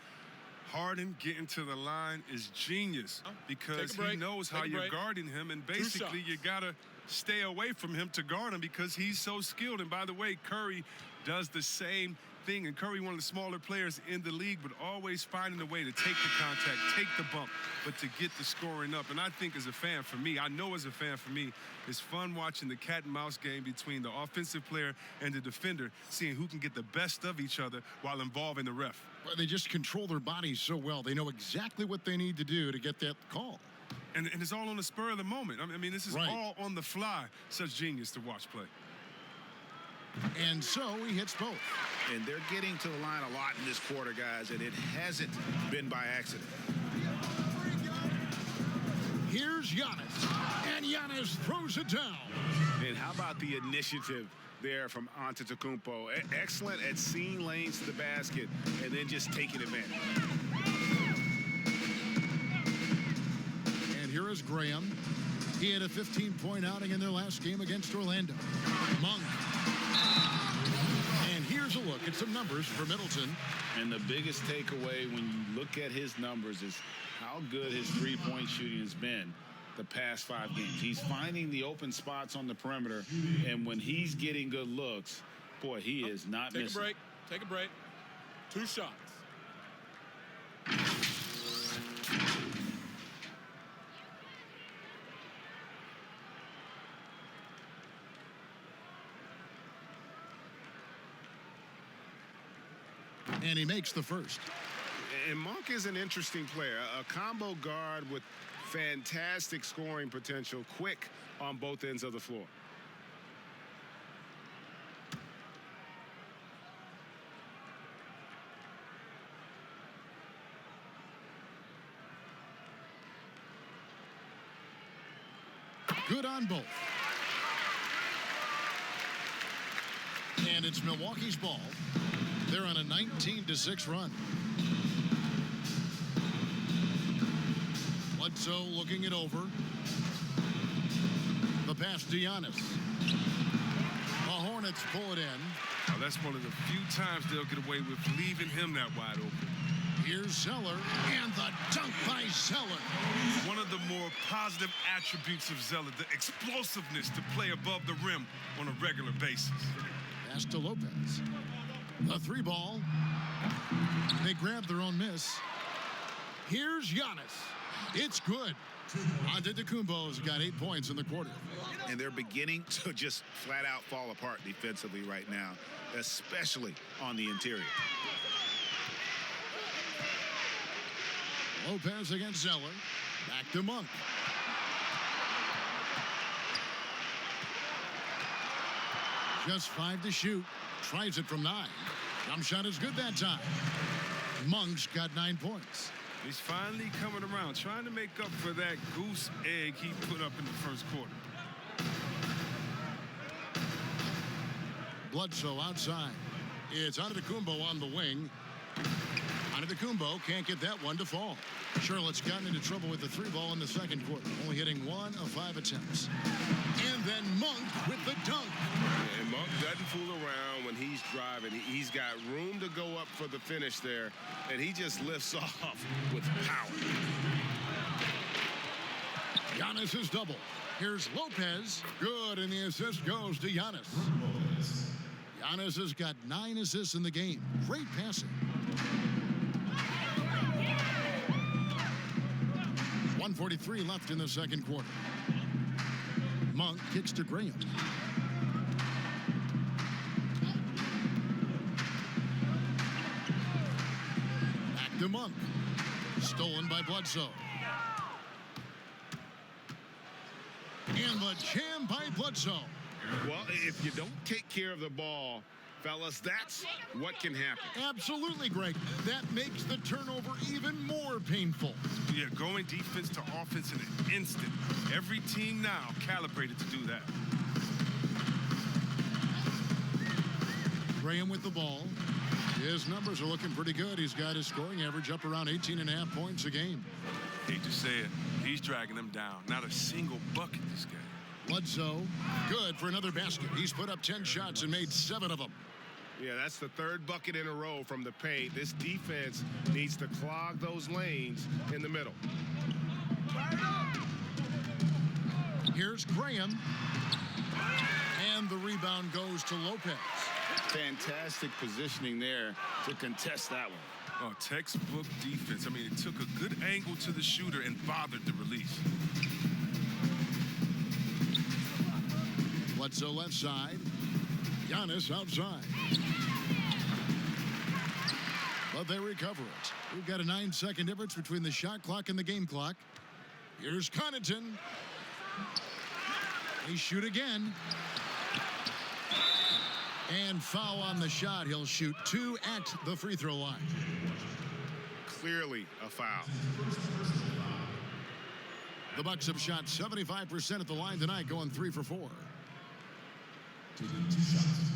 Harden getting to the line is genius because he knows how you're guarding him, and basically you gotta stay away from him to guard him because he's so skilled. And by the way, Curry does the same thing, and Curry, one of the smaller players in the league, but always finding a way to take the contact, take the bump, but to get the scoring up. And I think as a fan, for me, I know as a fan, for me, it's fun watching the cat and mouse game between the offensive player and the defender, seeing who can get the best of each other while involving the ref. Well, they just control their bodies so well. They know exactly what they need to do to get that call. And it's all on the spur of the moment. I mean, this is all on the fly. Such genius to watch play. And so he hits both. And they're getting to the line a lot in this quarter, guys, and it hasn't been by accident. Here's Giannis, and Giannis throws it down. And how about the initiative there from Antetokounmpo? Excellent at seeing lanes to the basket and then just taking advantage. And here is Graham. He had a 15-point outing in their last game against Orlando. Monk. And here's a look at some numbers for Middleton. And the biggest takeaway when you look at his numbers is how good his three-point shooting has been the past 5 games. He's finding the open spots on the perimeter, and when he's getting good looks, boy, he is not missing. Take a break. Take a break. 2 shots. And he makes the first. And Monk is an interesting player, a combo guard with fantastic scoring potential, quick on both ends of the floor. Good on both. And it's Milwaukee's ball. They're on a 19-6 run. Bledsoe looking it over. The pass to Giannis. The Hornets pull it in. Now, that's one of the few times they'll get away with leaving him that wide open. Here's Zeller, and the dunk by Zeller. One of the more positive attributes of Zeller, the explosiveness to play above the rim on a regular basis. Pass to Lopez. The 3-ball. They grab their own miss. Here's Giannis. It's good. Antetokounmpo's got 8 points in the quarter. And they're beginning to just flat out fall apart defensively right now, especially on the interior. Lopez against Zeller. Back to Monk. Just 5 to shoot. Tries it from 9. Jump shot is good that time. Monk's got 9 points. He's finally coming around, trying to make up for that goose egg he put up in the first quarter. Bledsoe outside. It's Antetokounmpo on the wing. Antetokounmpo can't get that one to fall. Charlotte's gotten into trouble with the 3-ball in the second quarter, only hitting 1 of 5 attempts. And then Monk with the dunk. Yeah, and Monk doesn't fool around when he's driving. He's got room to go up for the finish there, and he just lifts off with power. Giannis' double. Here's Lopez. Good, and the assist goes to Giannis. Giannis has got 9 assists in the game. Great passing. 1:43 left in the second quarter. Monk kicks to Graham. Back to Monk. Stolen by Bledsoe. And the jam by Bledsoe. Well, if you don't take care of the ball, fellas, that's what can happen. Absolutely, Greg. That makes the turnover even more painful. Yeah, going defense to offense in an instant. Every team now calibrated to do that. Graham with the ball. His numbers are looking pretty good. He's got his scoring average up around 18.5 points a game. Hate to say it, he's dragging them down. Not a single bucket this game. Bledsoe, good for another basket. He's put up 10 shots and made 7 of them. Yeah, that's the 3rd bucket in a row from the paint. This defense needs to clog those lanes in the middle. Here's Graham. And the rebound goes to Lopez. Fantastic positioning there to contest that one. Oh, textbook defense. I mean, it took a good angle to the shooter and bothered the release. Bledsoe left side. Giannis outside. But they recover it. We've got a 9-second difference between the shot clock and the game clock. Here's Connaughton. They shoot again. And foul on the shot. He'll shoot 2 at the free throw line. Clearly a foul. The Bucks have shot 75% at the line tonight, going 3 for 4. Taking 2 shots.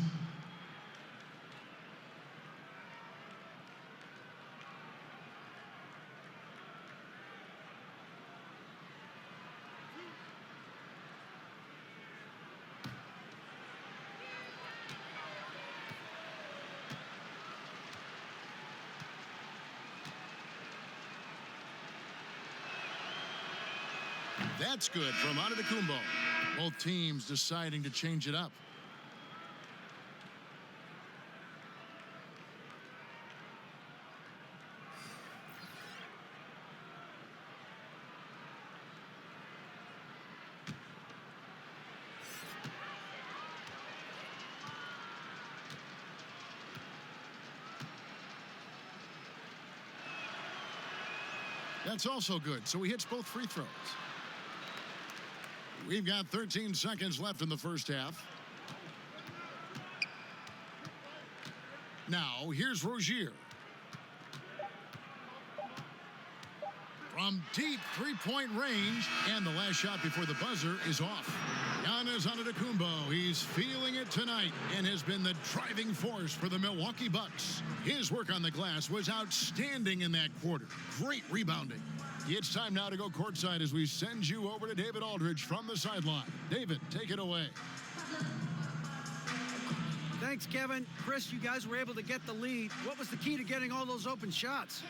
That's good from Antetokounmpo. Both teams deciding to change it up. That's also good, so he hits both free throws. We've got 13 seconds left in the first half. Now, here's Rozier. From deep three-point range, and the last shot before the buzzer is off. Giannis Antetokounmpo, he's feeling it tonight and has been the driving force for the Milwaukee Bucks. His work on the glass was outstanding in that quarter. Great rebounding. It's time now to go courtside as we send you over to David Aldridge from the sideline. David, take it away. Thanks, Kevin. Chris, you guys were able to get the lead. What was the key to getting all those open shots?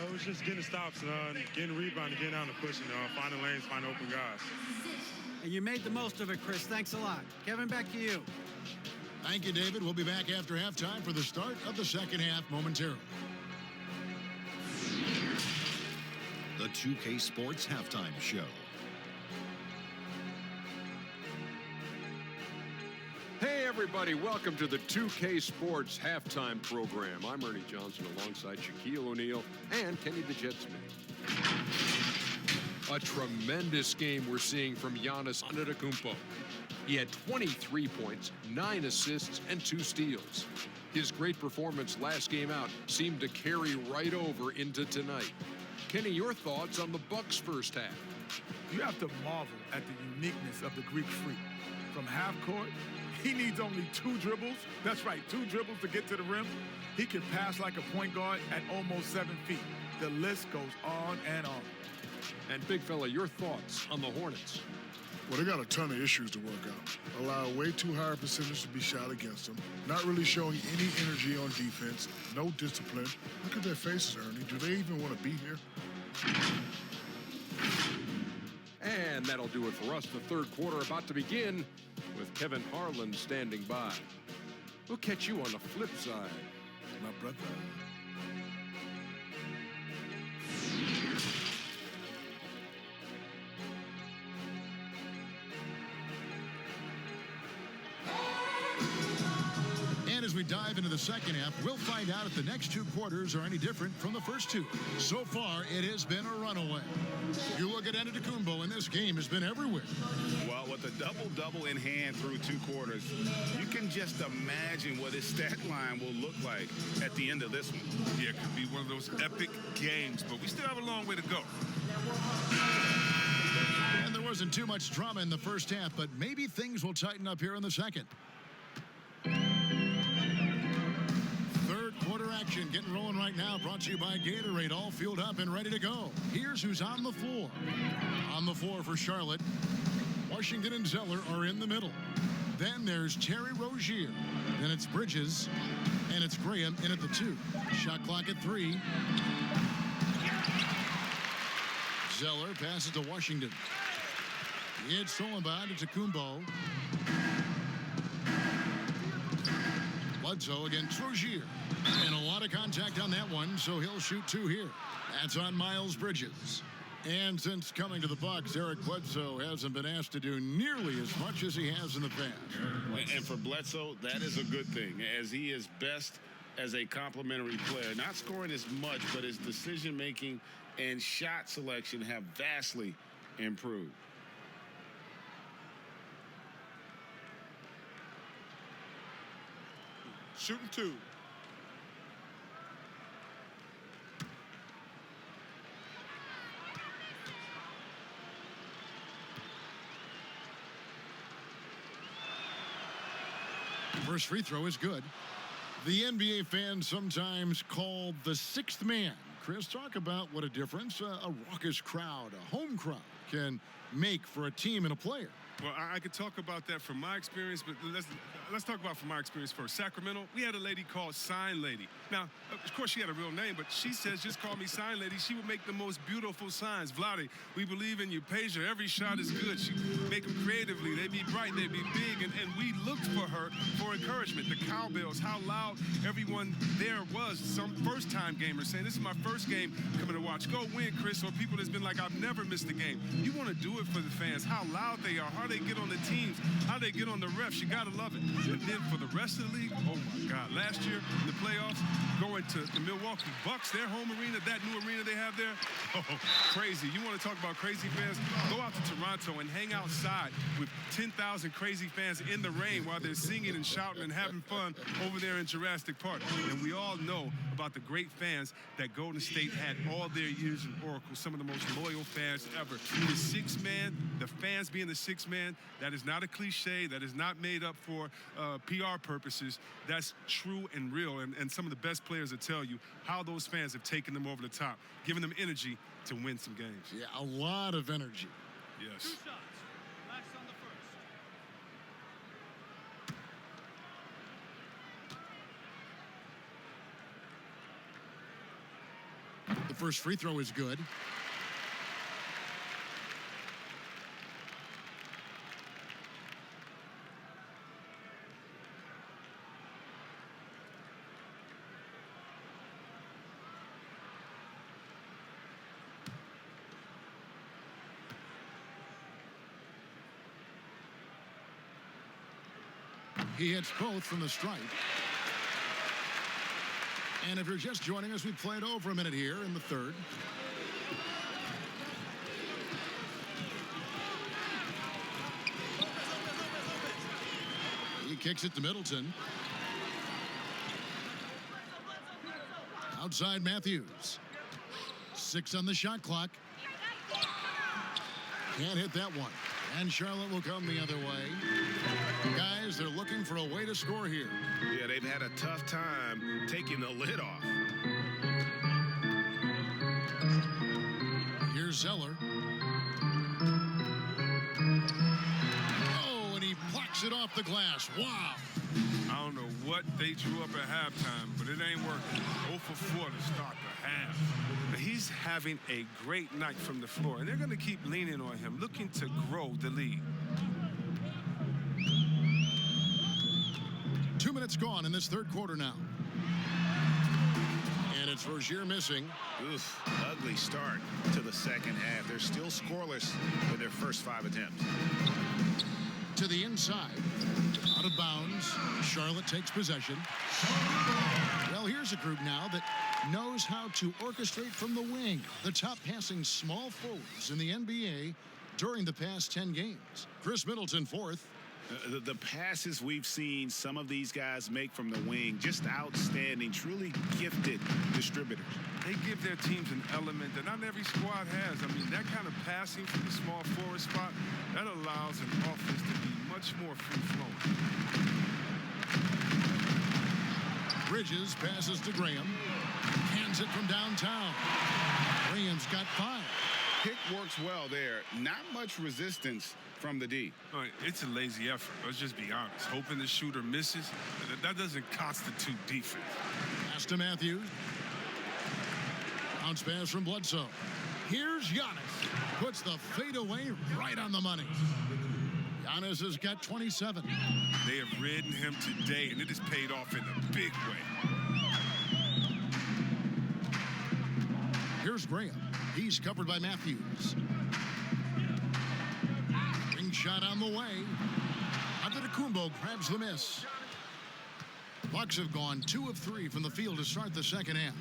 It was just getting stops, getting rebounding, getting out and pushing, finding lanes, finding open guys. And you made the most of it, Chris. Thanks a lot. Kevin, back to you. Thank you, David. We'll be back after halftime for the start of the second half momentarily. The 2K Sports Halftime Show. Hey, everyone. everybody. Welcome to the 2K Sports halftime program. I'm Ernie Johnson alongside Shaquille O'Neal and Kenny the Jet Smith. A tremendous game we're seeing from Giannis Antetokounmpo. He had 23 points, 9 assists, and 2 steals. His great performance last game out seemed to carry right over into tonight. Kenny, your thoughts on the Bucks' first half? You have to marvel at the uniqueness of the Greek freak. From half court, he needs only 2 dribbles. That's right, 2 dribbles to get to the rim. He can pass like a point guard at almost 7 feet. The list goes on and on. And big fella, your thoughts on the Hornets? Well, they got a ton of issues to work out. Allow way too high a percentage to be shot against them. Not really showing any energy on defense. No discipline. Look at their faces, Ernie. Do they even want to be here? And that'll do it for us. The third quarter about to begin with Kevin Harlan standing by. We'll catch you on the flip side. My brother. And as we dive into the second half, we'll find out if the next 2 quarters are any different from the first 2. So far, it has been a runaway. You look at Antetokounmpo, and this game has been everywhere. Well, with a double-double in hand through 2 quarters, you can just imagine what his stat line will look like at the end of this one. Yeah, it could be one of those epic games, but we still have a long way to go. And there wasn't too much drama in the first half, but maybe things will tighten up here in the second. Third quarter action getting rolling right now, brought to you by Gatorade, all fueled up and ready to go. Here's who's on the floor. On the floor for Charlotte, Washington and Zeller are in the middle. Then there's Terry Rozier. Then it's Bridges, and it's Graham in at the 2. Shot clock at 3. Zeller passes to Washington. It's stolen by Antetokounmpo. Bledsoe against Rozier. And a lot of contact on that one, so he'll shoot 2 here. That's on Miles Bridges. And since coming to the Bucks, Eric Bledsoe hasn't been asked to do nearly as much as he has in the past. And for Bledsoe, that is a good thing, as he is best as a complementary player. Not scoring as much, but his decision-making and shot selection have vastly improved. Shooting 2. First free throw is good. The NBA fans sometimes called the 6th man. Chris, talk about what a difference a raucous crowd, a home crowd, can make for a team and a player. Well, I could talk about that from my experience, but let's talk about from my experience first. Sacramento, we had a lady called Sign Lady. Now, of course, she had a real name, but she says, just call me Sign Lady. She would make the most beautiful signs. Vlade, we believe in you. Peja, every shot is good. She make them creatively. They be bright, they be big, and we looked for her for encouragement. The cowbells, how loud everyone there was. Some first-time gamers saying, this is my first game coming to watch. Go win, Chris, or people that's been like, I've never missed a game. You want to do it for the fans, how loud they are, how they get on the teams, how they get on the refs. You got to love it. And then for the rest of the league, oh, my God. Last year in the playoffs, going to the Milwaukee Bucks, their home arena, that new arena they have there, oh, crazy. You want to talk about crazy fans? Go out to Toronto and hang outside with 10,000 crazy fans in the rain while they're singing and shouting and having fun over there in Jurassic Park. And we all know about the great fans that Golden State had all their years in Oracle, some of the most loyal fans ever. The 6th man, the fans being the 6th man, that is not a cliche. That is not made up for PR purposes. That's true and real. And some of the best players will tell you how those fans have taken them over the top, giving them energy to win some games. Yeah, a lot of energy. Yes. 2 shots. Last on the first. The first free throw is good. He hits both from the stripe. And if you're just joining us, we played over a minute here in the third. He kicks it to Middleton. Outside Matthews. 6 on the shot clock. Can't hit that one. And Charlotte will come the other way. Guys, they're looking for a way to score here. Yeah, they've had a tough time taking the lid off. Here's Zeller. Oh, and he blocks it off the glass. Wow. I don't know what they drew up at halftime, but it ain't working. 0 for 4 to start the half. He's having a great night from the floor, and they're going to keep leaning on him, looking to grow the lead. 2 minutes gone in this third quarter now. And it's Rozier missing. Oof, ugly start to the second half. They're still scoreless in their first 5 attempts. To the inside. Out of bounds. Charlotte takes possession. Well, here's a group now that knows how to orchestrate from the wing. The top passing small forwards in the NBA during the past 10 games. Chris Middleton, fourth. The passes we've seen some of these guys make from the wing, just outstanding, truly gifted distributors. They give their teams an element that not every squad has. I mean, that kind of passing from the small forward spot, that allows an offense to be much more free-flowing. Bridges passes to Graham. Hands it from downtown. Graham's got 5. Pick works well there. Not much resistance from the D. All right, it's a lazy effort. Let's just be honest. Hoping the shooter misses, that doesn't constitute defense. Pass to Matthews. Bounce pass from Bledsoe. Here's Giannis. Puts the fadeaway right on the money. Giannis has got 27. They have ridden him today, and it has paid off in a big way. Here's Graham. He's covered by Matthews. Ring shot on the way. Antetokounmpo grabs the miss. Bucks have gone 2 of 3 from the field to start the second half.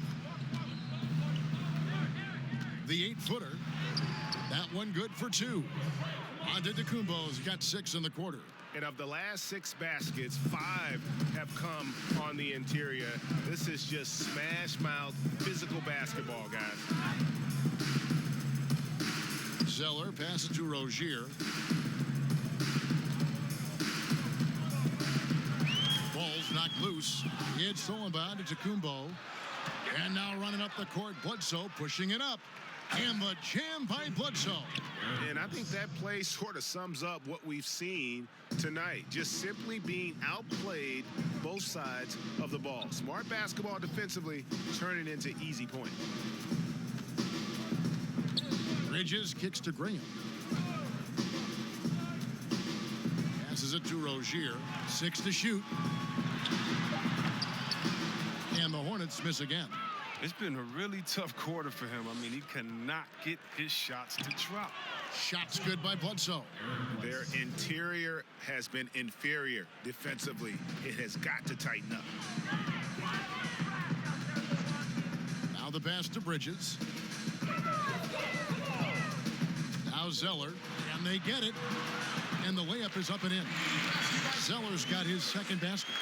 The 8-footer. That one good for 2. Antetokounmpo's got 6 in the quarter. And of the last 6 baskets, 5 have come on the interior. This is just smash-mouth, physical basketball, guys. Zeller passes to Rozier. Ball's knocked loose. It's stolen by Antetokounmpo. And now running up the court, Bledsoe pushing it up. And the jam by Bledsoe. And I think that play sort of sums up what we've seen tonight. Just simply being outplayed both sides of the ball. Smart basketball defensively, turning into easy points. Bridges kicks to Graham. Passes it to Rozier. 6 to shoot. And the Hornets miss again. It's been a really tough quarter for him. I mean, he cannot get his shots to drop. Shots good by Bledsoe. Their interior has been inferior defensively. It has got to tighten up. Now the pass to Bridges. Now Zeller, and they get it. And the layup is up and in. Zeller's got his second basket.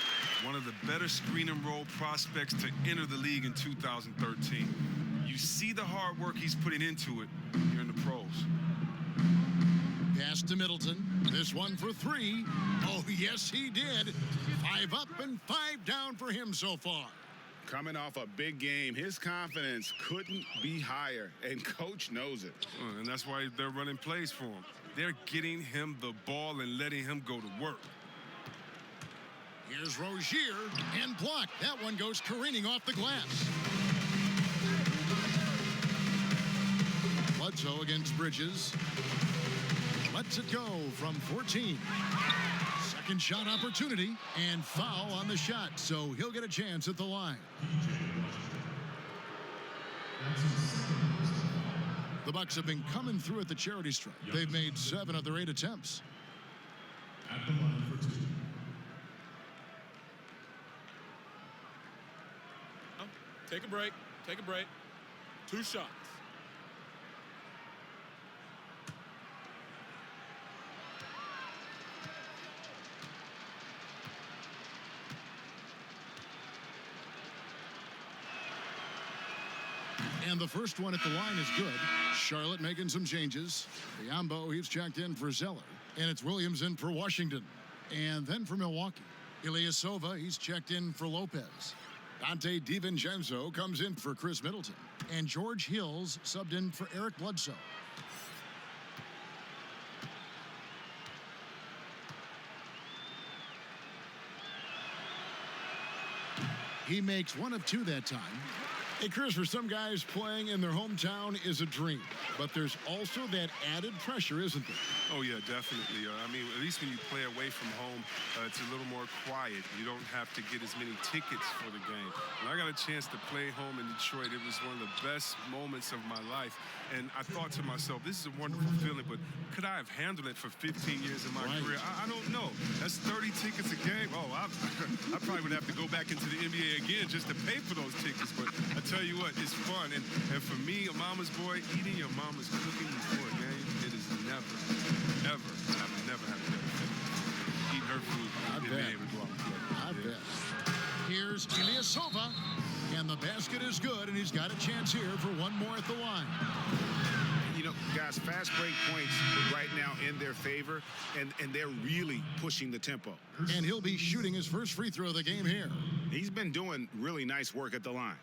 One of the better screen and roll prospects to enter the league in 2013. You see the hard work he's putting into it here in the pros. Pass to Middleton. This one for 3. Oh, yes, he did. 5 up and 5 down for him so far. Coming off a big game, his confidence couldn't be higher, and coach knows it. And that's why they're running plays for him. They're getting him the ball and letting him go to work. Here's Rozier and blocked. That one goes careening off the glass. Bledsoe against Bridges. Lets it go from 14. Second shot opportunity and foul on the shot, so he'll get a chance at the line. The Bucks have been coming through at the charity stripe. They've made 7 of their 8 attempts. At the line for 2. Take a break. Take a break. 2 shots. And the first one at the line is good. Charlotte making some changes. Biombo, he's checked in for Zeller. And it's Williams in for Washington. And then for Milwaukee, Ilyasova, he's checked in for Lopez. Dante DiVincenzo comes in for Chris Middleton. And George Hills subbed in for Eric Bledsoe. He makes 1 of 2 that time. Hey, Chris, for some guys, playing in their hometown is a dream. But there's also that added pressure, isn't there? Oh, yeah, definitely. I mean, at least when you play away from home, it's a little more quiet. You don't have to get as many tickets for the game. When I got a chance to play home in Detroit, it was one of the best moments of my life. And I thought to myself, this is a wonderful feeling, but could I have handled it for 15 years of my career? I don't know. That's 30 tickets a game. Oh, I probably would have to go back into the NBA again just to pay for those tickets. But I tell you what, it's fun. And for me, a mama's boy, eating your mama's cooking before a game, it is never, ever, I've never had a better feeling. Eat her food and being able to go out and play. I bet. Here's Ilyasova, and the basket is good, and he's got a chance here for 1 more at the line. You know, guys, fast break points right now in their favor, and they're really pushing the tempo. And he'll be shooting his first free throw of the game here. He's been doing really nice work at the line.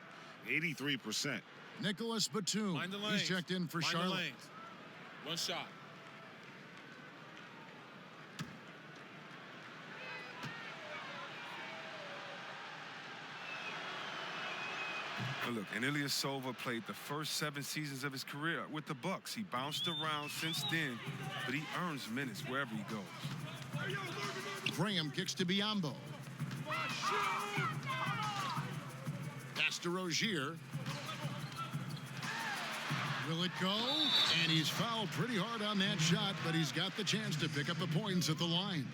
83%. Nicholas Batum, Mind the lanes. he's checked in for Mind Charlotte. the lanes. 1 shot. Look, and Ilyasova played the first 7 seasons of his career with the Bucks. He bounced around since then, but he earns minutes wherever he goes. Graham kicks to Biombo. Pass to Rozier. Will it go? And he's fouled pretty hard on that shot, but he's got the chance to pick up the points at the line.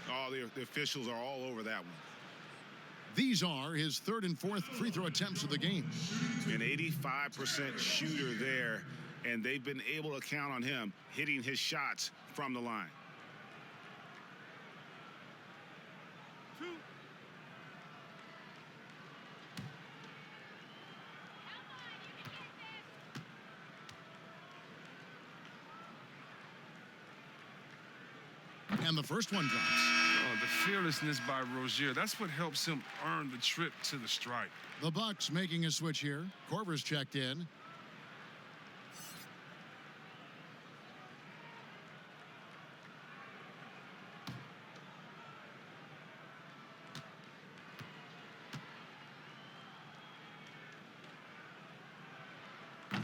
Oh, the officials are all over that one. These are his 3rd and 4th free throw attempts of the game. An 85% shooter there, and they've been able to count on him hitting his shots from the line. And the first one drops. Oh, the fearlessness by Rozier, that's what helps him earn the trip to the stripe. The Bucks making a switch here. Korver's checked in.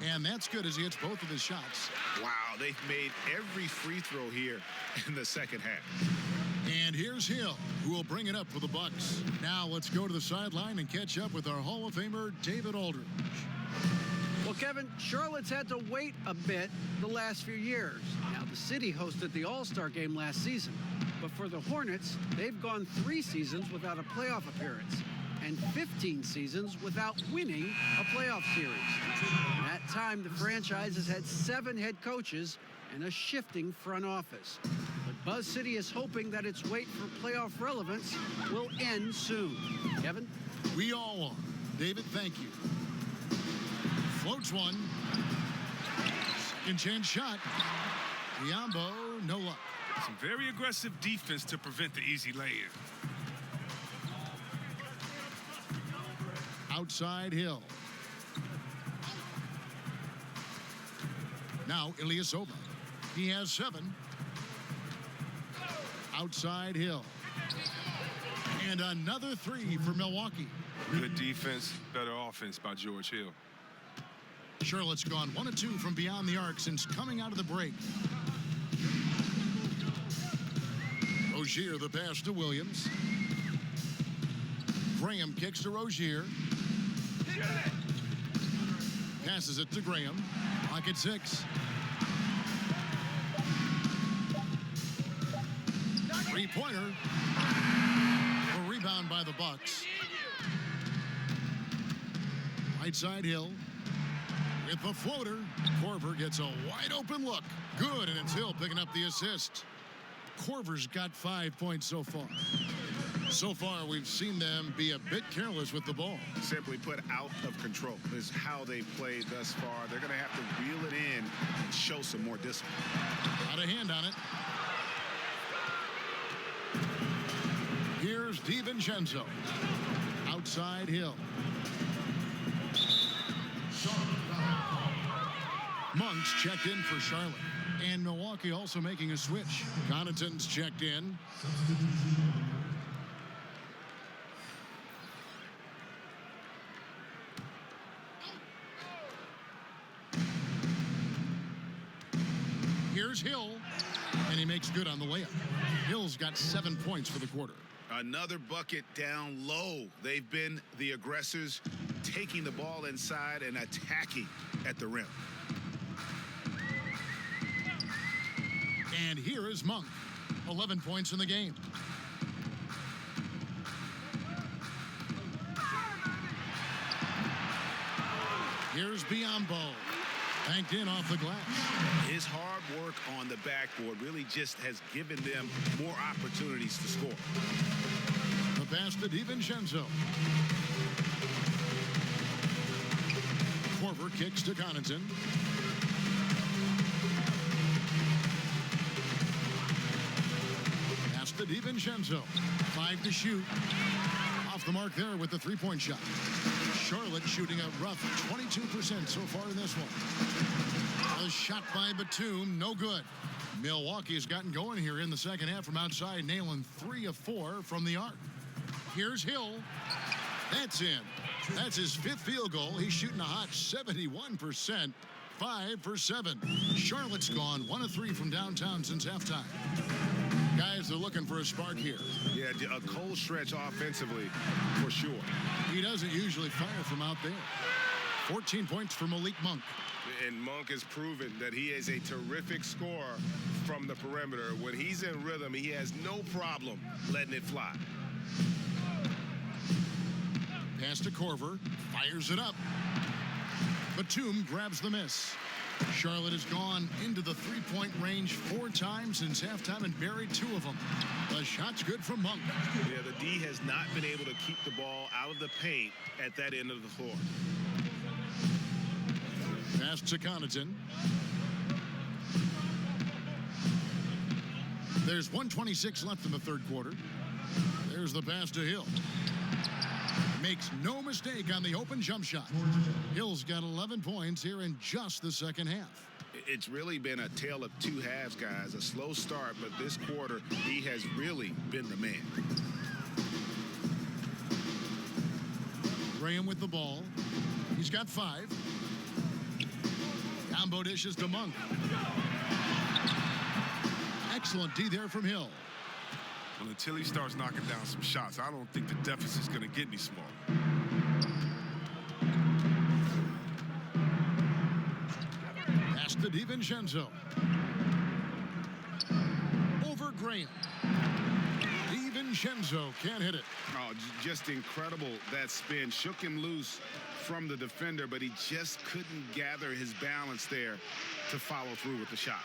And that's good as he hits both of his shots. Wow, they've made every free throw here in the second half. And here's Hill, who will bring it up for the Bucks. Now let's go to the sideline and catch up with our Hall of Famer, David Aldridge. Well, Kevin, Charlotte's had to wait a bit the last few years. Now, the city hosted the All-Star game last season. But for the Hornets, they've gone 3 seasons without a playoff appearance and 15 seasons without winning a playoff series. In that time, the franchise has had 7 head coaches and a shifting front office. But Buzz City is hoping that its wait for playoff relevance will end soon. Kevin? We all are. David, thank you. Floats one. Second chance shot. Biombo, no luck. Some very aggressive defense to prevent the easy lay-in. Outside Hill. Now Ilyasova. He has 7. Outside Hill. And another 3 for Milwaukee. Good defense, better offense by George Hill. Charlotte's gone 1 of 2 from beyond the arc since coming out of the break. Rozier the pass to Williams. Graham kicks to Rozier. Passes it to Graham. Clock at 6. Three-pointer. A rebound by the Bucks. Right side Hill. With the floater, Korver gets a wide open look. Good, and it's Hill picking up the assist. Korver's got 5 points so far. So far, we've seen them be a bit careless with the ball. Simply put, out of control is how they played thus far. They're going to have to reel it in and show some more discipline. Out of hand on it. Here's DiVincenzo. Outside Hill. Monk's checked in for Charlotte. And Milwaukee also making a switch. Connaughton's checked in. Here's Hill. And he makes good on the layup. Hill's got 7 points for the quarter. Another bucket down low. They've been the aggressors, taking the ball inside and attacking at the rim. And here is Monk. 11 points in the game. Here's Biyombo. Banked in off the glass. His hard work on the backboard really just has given them more opportunities to score. The pass to DiVincenzo. Korver kicks to Connaughton. Pass to DiVincenzo. 5 to shoot. Off the mark there with the three-point shot. Charlotte shooting a rough 22% so far in this one. A shot by Batum, no good. Milwaukee's gotten going here in the second half from outside, nailing 3 of 4 from the arc. Here's Hill. That's in. That's his 5th field goal. He's shooting a hot 71%. 5 for 7. Charlotte's gone 1 of 3 from downtown since halftime. Guys are looking for a spark here. Yeah, a cold stretch offensively for sure. He doesn't usually fire from out there. 14 points for Malik Monk. And Monk has proven that he is a terrific scorer from the perimeter. When he's in rhythm, he has no problem letting it fly. Pass to Korver. Fires it up. Batum grabs the miss. Charlotte has gone into the three-point range 4 times since halftime and buried 2 of them. The shot's good from Monk. Yeah, the D has not been able to keep the ball out of the paint at that end of the floor. Pass to Connaughton. There's 1:26 left in the third quarter. There's the pass to Hill. Makes no mistake on the open jump shot. Hill's got 11 points here in just the second half. It's really been a tale of 2 halves, guys. A slow start, but this quarter, he has really been the man. Graham with the ball. He's got 5. Combo dishes to Monk. Excellent D there from Hill. Well, until he starts knocking down some shots, I don't think the deficit's going to get any smaller. Pass to DiVincenzo. Over Graham. DiVincenzo can't hit it. Oh, just incredible, that spin. Shook him loose from the defender, but he just couldn't gather his balance there to follow through with the shot.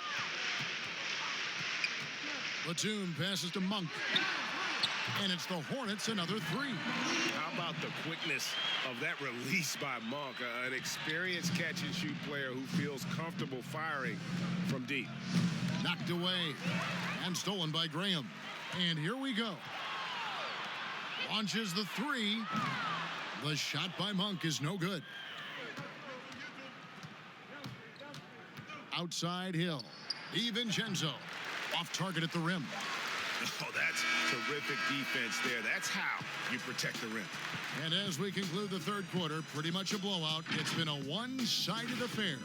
Batum passes to Monk. And it's the Hornets another 3. How about the quickness of that release by Monk? An experienced catch-and-shoot player who feels comfortable firing from deep. Knocked away and stolen by Graham. And here we go. Launches the 3. The shot by Monk is no good. Outside Hill. DiVincenzo. Off target at the rim. Oh, that's terrific defense there. That's how you protect the rim. And as we conclude the third quarter, pretty much a blowout. It's been a one-sided affair.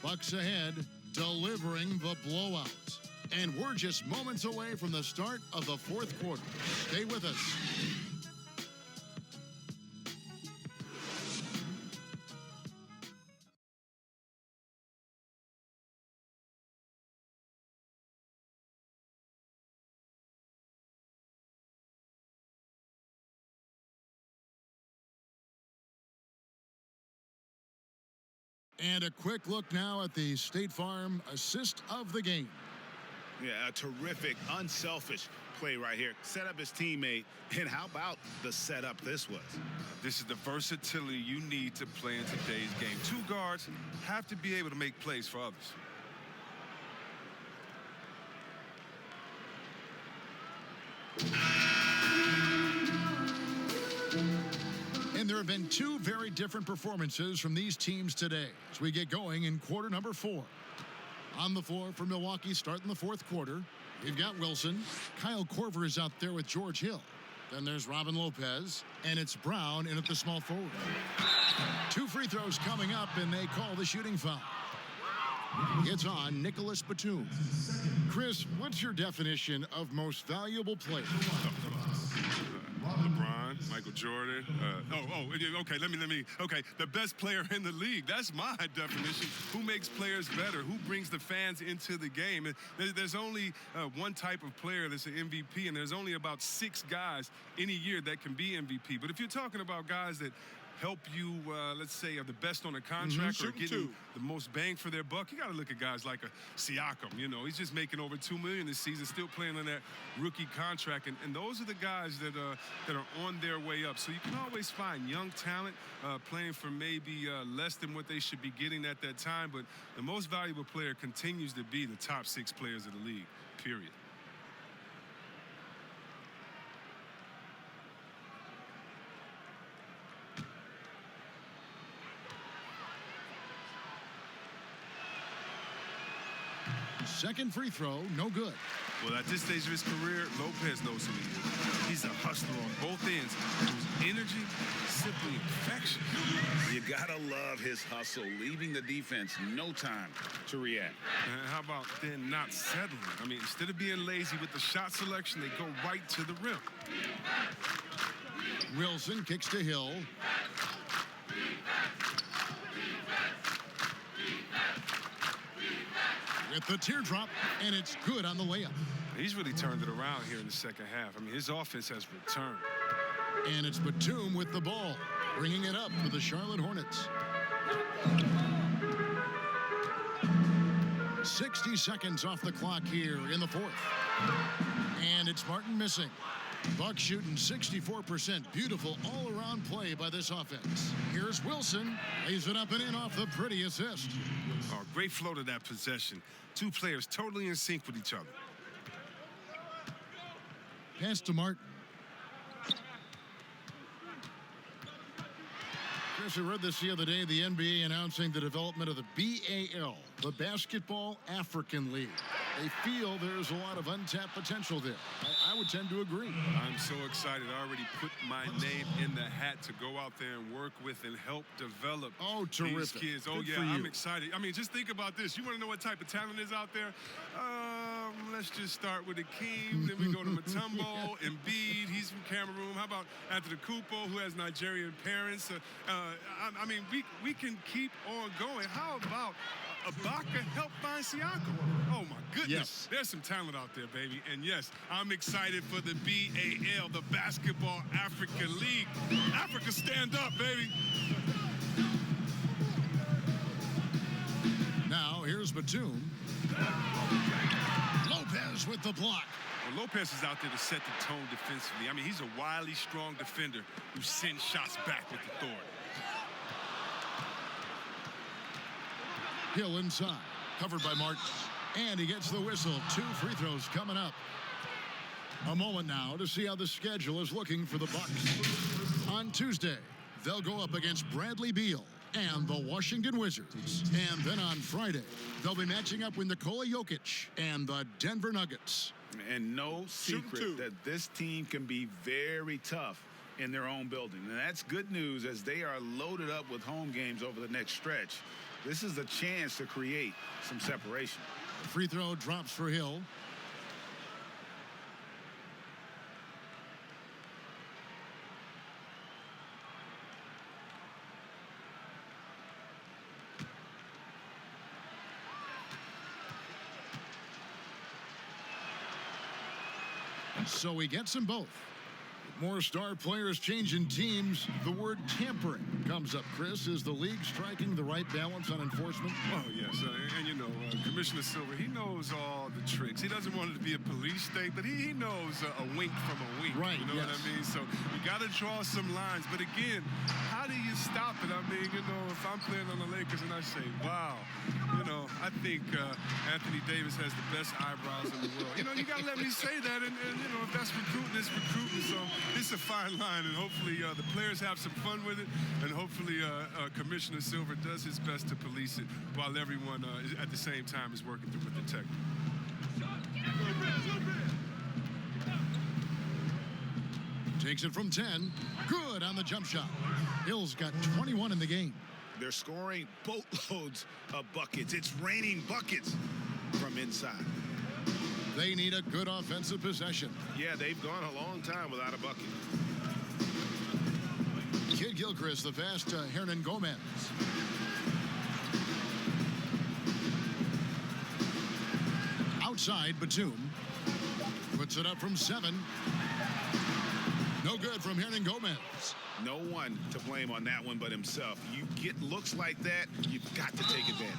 Bucks ahead, delivering the blowout. And we're just moments away from the start of the fourth quarter. Stay with us. And a quick look now at the State Farm assist of the game. Yeah, a terrific, unselfish play right here. Set up his teammate, and how about the setup this was? This is the versatility you need to play in today's game. Two guards have to be able to make plays for others. And there have been two very different performances from these teams today as we get going in quarter number 4. On the floor for Milwaukee starting the fourth quarter, we've got Wilson. Kyle Korver is out there with George Hill. Then there's Robin Lopez, and it's Brown in at the small forward. 2 free throws coming up, and they call the shooting foul. It's on Nicholas Batum. Chris, what's your definition of most valuable player? LeBron, Michael Jordan. Okay, let me. Okay, the best player in the league. That's my definition. Who makes players better? Who brings the fans into the game? And there's only one type of player that's an MVP, and there's only about 6 guys in a year that can be MVP. But if you're talking about guys that help you, let's say, are the best on a contract or getting the most bang for their buck, you got to look at guys like a Siakam. You know, he's just making over $2 million this season, still playing on that rookie contract, and those are the guys that are on their way up. So you can always find young talent playing for maybe less than what they should be getting at that time, but the most valuable player continues to be the top 6 players of the league, period. Second free throw, no good. Well, at this stage of his career, Lopez knows who he is. He's a hustler on both ends, whose energy is simply infectious. You gotta love his hustle, leaving the defense no time to react. And how about then not settling? I mean, instead of being lazy with the shot selection, they go right to the rim. Wilson kicks to Hill. With the teardrop, and it's good on the layup. He's really turned it around here in the second half. I mean, his offense has returned. And it's Batum with the ball, bringing it up for the Charlotte Hornets. 60 seconds off the clock here in the fourth. And it's Martin missing. Bucks shooting 64%. Beautiful all-around play by this offense. Here's Wilson. Lays it up and in off the pretty assist. Oh, great flow to that possession. 2 players totally in sync with each other. Pass to Martin. Chris, I read this the other day, the NBA announcing the development of the BAL, the Basketball African League. They feel there's a lot of untapped potential there. I would tend to agree. I'm so excited. I already put my name in the hat to go out there and work with and help develop these kids. Oh, yeah, I'm excited. I mean, just think about this. You want to know what type of talent is out there? Let's just start with Akeem. Then we go to Mutombo, Embiid. He's from Cameroon. How about Antetokounmpo, who has Nigerian parents? I mean, we can keep on going. How about Ibaka help find Siakam? Oh, my goodness. Yes. There's some talent out there, baby. And, yes, I'm excited for the BAL, the Basketball African League. Africa, stand up, baby. Now, here's Batum. Lopez with the block. Well, Lopez is out there to set the tone defensively. I mean, he's a wily, strong defender who sends shots back with authority. Hill inside, covered by Martin. And he gets the whistle. 2 free throws coming up. A moment now to see how the schedule is looking for the Bucks. On Tuesday, they'll go up against Bradley Beal and the Washington Wizards. And then on Friday, they'll be matching up with Nikola Jokic and the Denver Nuggets. And no secret that this team can be very tough in their own building. And that's good news as they are loaded up with home games over the next stretch. This is a chance to create some separation. The free throw drops for Hill. So he gets them both. More star players changing teams. The word tampering comes up, Chris. Is the league striking the right balance on enforcement? Oh, yes. And you know, Commissioner Silver, he knows all the tricks. He doesn't want it to be a police state, but he knows a wink from a wink. Right, You know what I mean? So you got to draw some lines. But again, how do you stop it? I mean, you know, if I'm playing on the Lakers and I say, wow, you know, I think Anthony Davis has the best eyebrows in the world. You know, you got to let me say that. And, you know, if that's recruiting, it's recruiting. So it's a fine line. And hopefully the players have some fun with it. And hopefully Commissioner Silver does his best to police it while everyone at the same time is working through with integrity. Takes it from 10. Good on the jump shot. Hill's got 21 in the game. They're scoring boatloads of buckets. It's raining buckets from inside. They need a good offensive possession. Yeah, they've gone a long time without a bucket. Kid Gilchrist, the pass to Hernan Gomez. Outside, Batum puts it up from 7. No good from Hernan Gomez. No one to blame on that one but himself. You get looks like that, you've got to take advantage.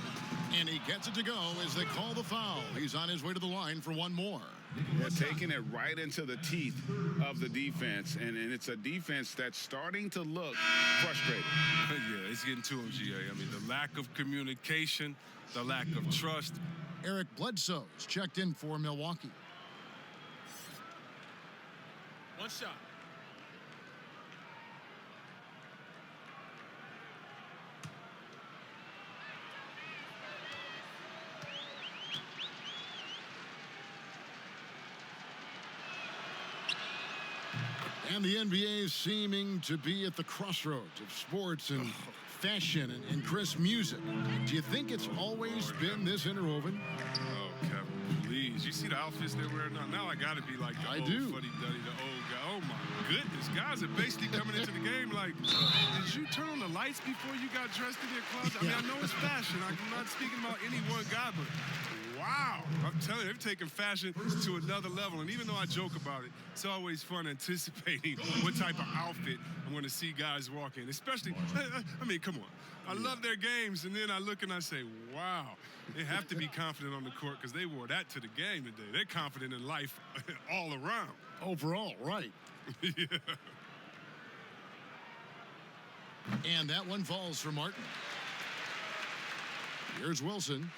And he gets it to go as they call the foul. He's on his way to the line for one more. They're taking it right into the teeth of the defense, and it's a defense that's starting to look frustrated. Yeah, it's getting to him, GA. I mean, the lack of communication, the lack of trust. Eric Bledsoe's checked in for Milwaukee. One shot. And the NBA is seeming to be at the crossroads of sports and fashion and Chris, music. Do you think it's always been this interwoven? Oh, Kevin, please. You see the outfits they're wearing now? Now I got to be like the old fuddy-duddy, the old guy. Oh, my goodness. Guys are basically coming into the game like, did you turn on the lights before you got dressed in your closet? I mean, I know it's fashion. I'm not speaking about any one guy, but wow. I'm telling you, they've taken fashion to another level. And even though I joke about it, it's always fun anticipating what type of outfit I'm going to see guys walk in. Especially, I mean, come on. I love their games, and then I look and I say, wow. They have to be confident on the court because they wore that to the game today. They're confident in life all around. Overall, right. Yeah. And that one falls for Martin. Here's Wilson.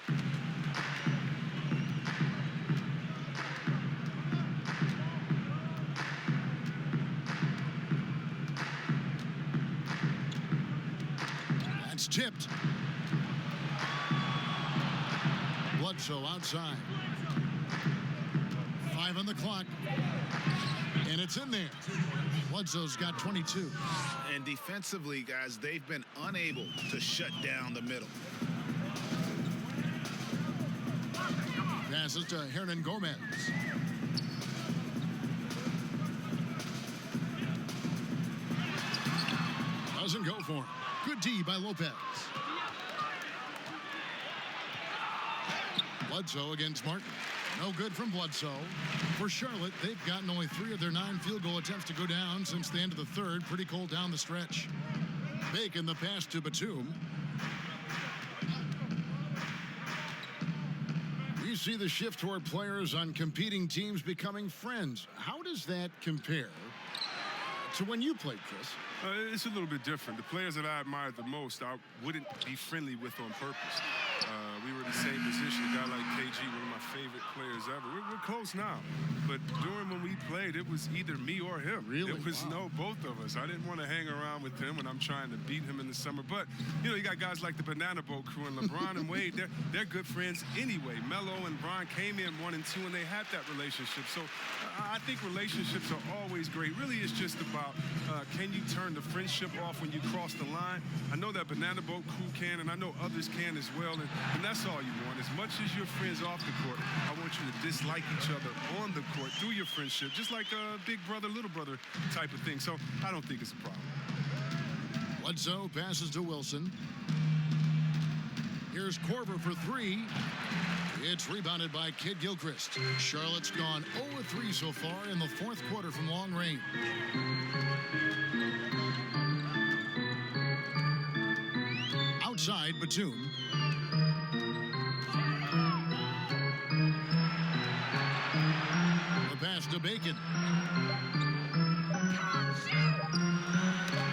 That's tipped. Bledsoe outside. 5 on the clock. And it's in there. Bledsoe's got 22. And defensively, guys, they've been unable to shut down the middle. Passes to Hernan Gomez. Doesn't go for him. Good D by Lopez. Bledsoe against Martin. No good from Bledsoe. For Charlotte, they've gotten only 3 of their 9 field goal attempts to go down since the end of the third. Pretty cold down the stretch. Bacon the pass to Batum. You see the shift toward players on competing teams becoming friends. How does that compare to when you played, Chris? It's a little bit different. The players that I admired the most, I wouldn't be friendly with on purpose. We were in the same position. A guy like KG, one of my favorite players ever. We're close now. But during when we played, it was either me or him. Really? It was both of us. I didn't want to hang around with him when I'm trying to beat him in the summer. But, you know, you got guys like the Banana Boat crew and LeBron and Wade. They're good friends anyway. Melo and Bron came in 1 and 2, and they had that relationship. So I think relationships are always great. Really, it's just about can you turn the friendship off when you cross the line? I know that Banana Boat crew can, and I know others can as well. And that's all you want. As much as you're friends off the court, I want you to dislike each other on the court through your friendship, just like a big brother, little brother type of thing. So I don't think it's a problem. Bledsoe passes to Wilson. Here's Korver for 3. It's rebounded by Kid Gilchrist. Charlotte's gone 0-3 so far in the fourth quarter from long range. Outside, Batum. The pass to Bacon.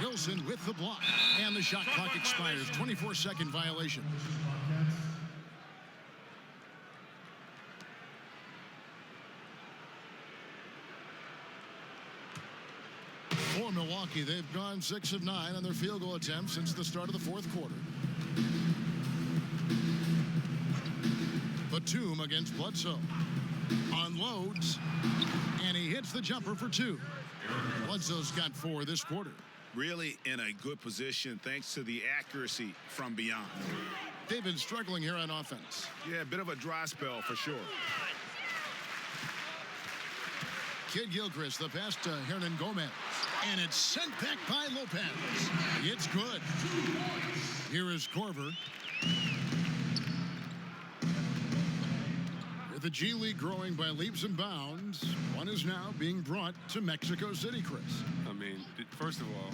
Wilson with the block. And the shot clock expires. 24-second violation. For Milwaukee, they've gone 6 of 9 on their field goal attempts since the start of the fourth quarter. Batum against Bledsoe. Unloads, and he hits the jumper for 2. Bledsoe's got 4 this quarter. Really in a good position thanks to the accuracy from beyond. They've been struggling here on offense. Yeah, a bit of a dry spell for sure. Kid Gilchrist, the pass to Hernan Gomez. And it's sent back by Lopez. It's good. Here is Korver. With the G League growing by leaps and bounds, one is now being brought to Mexico City, Chris. I mean, first of all,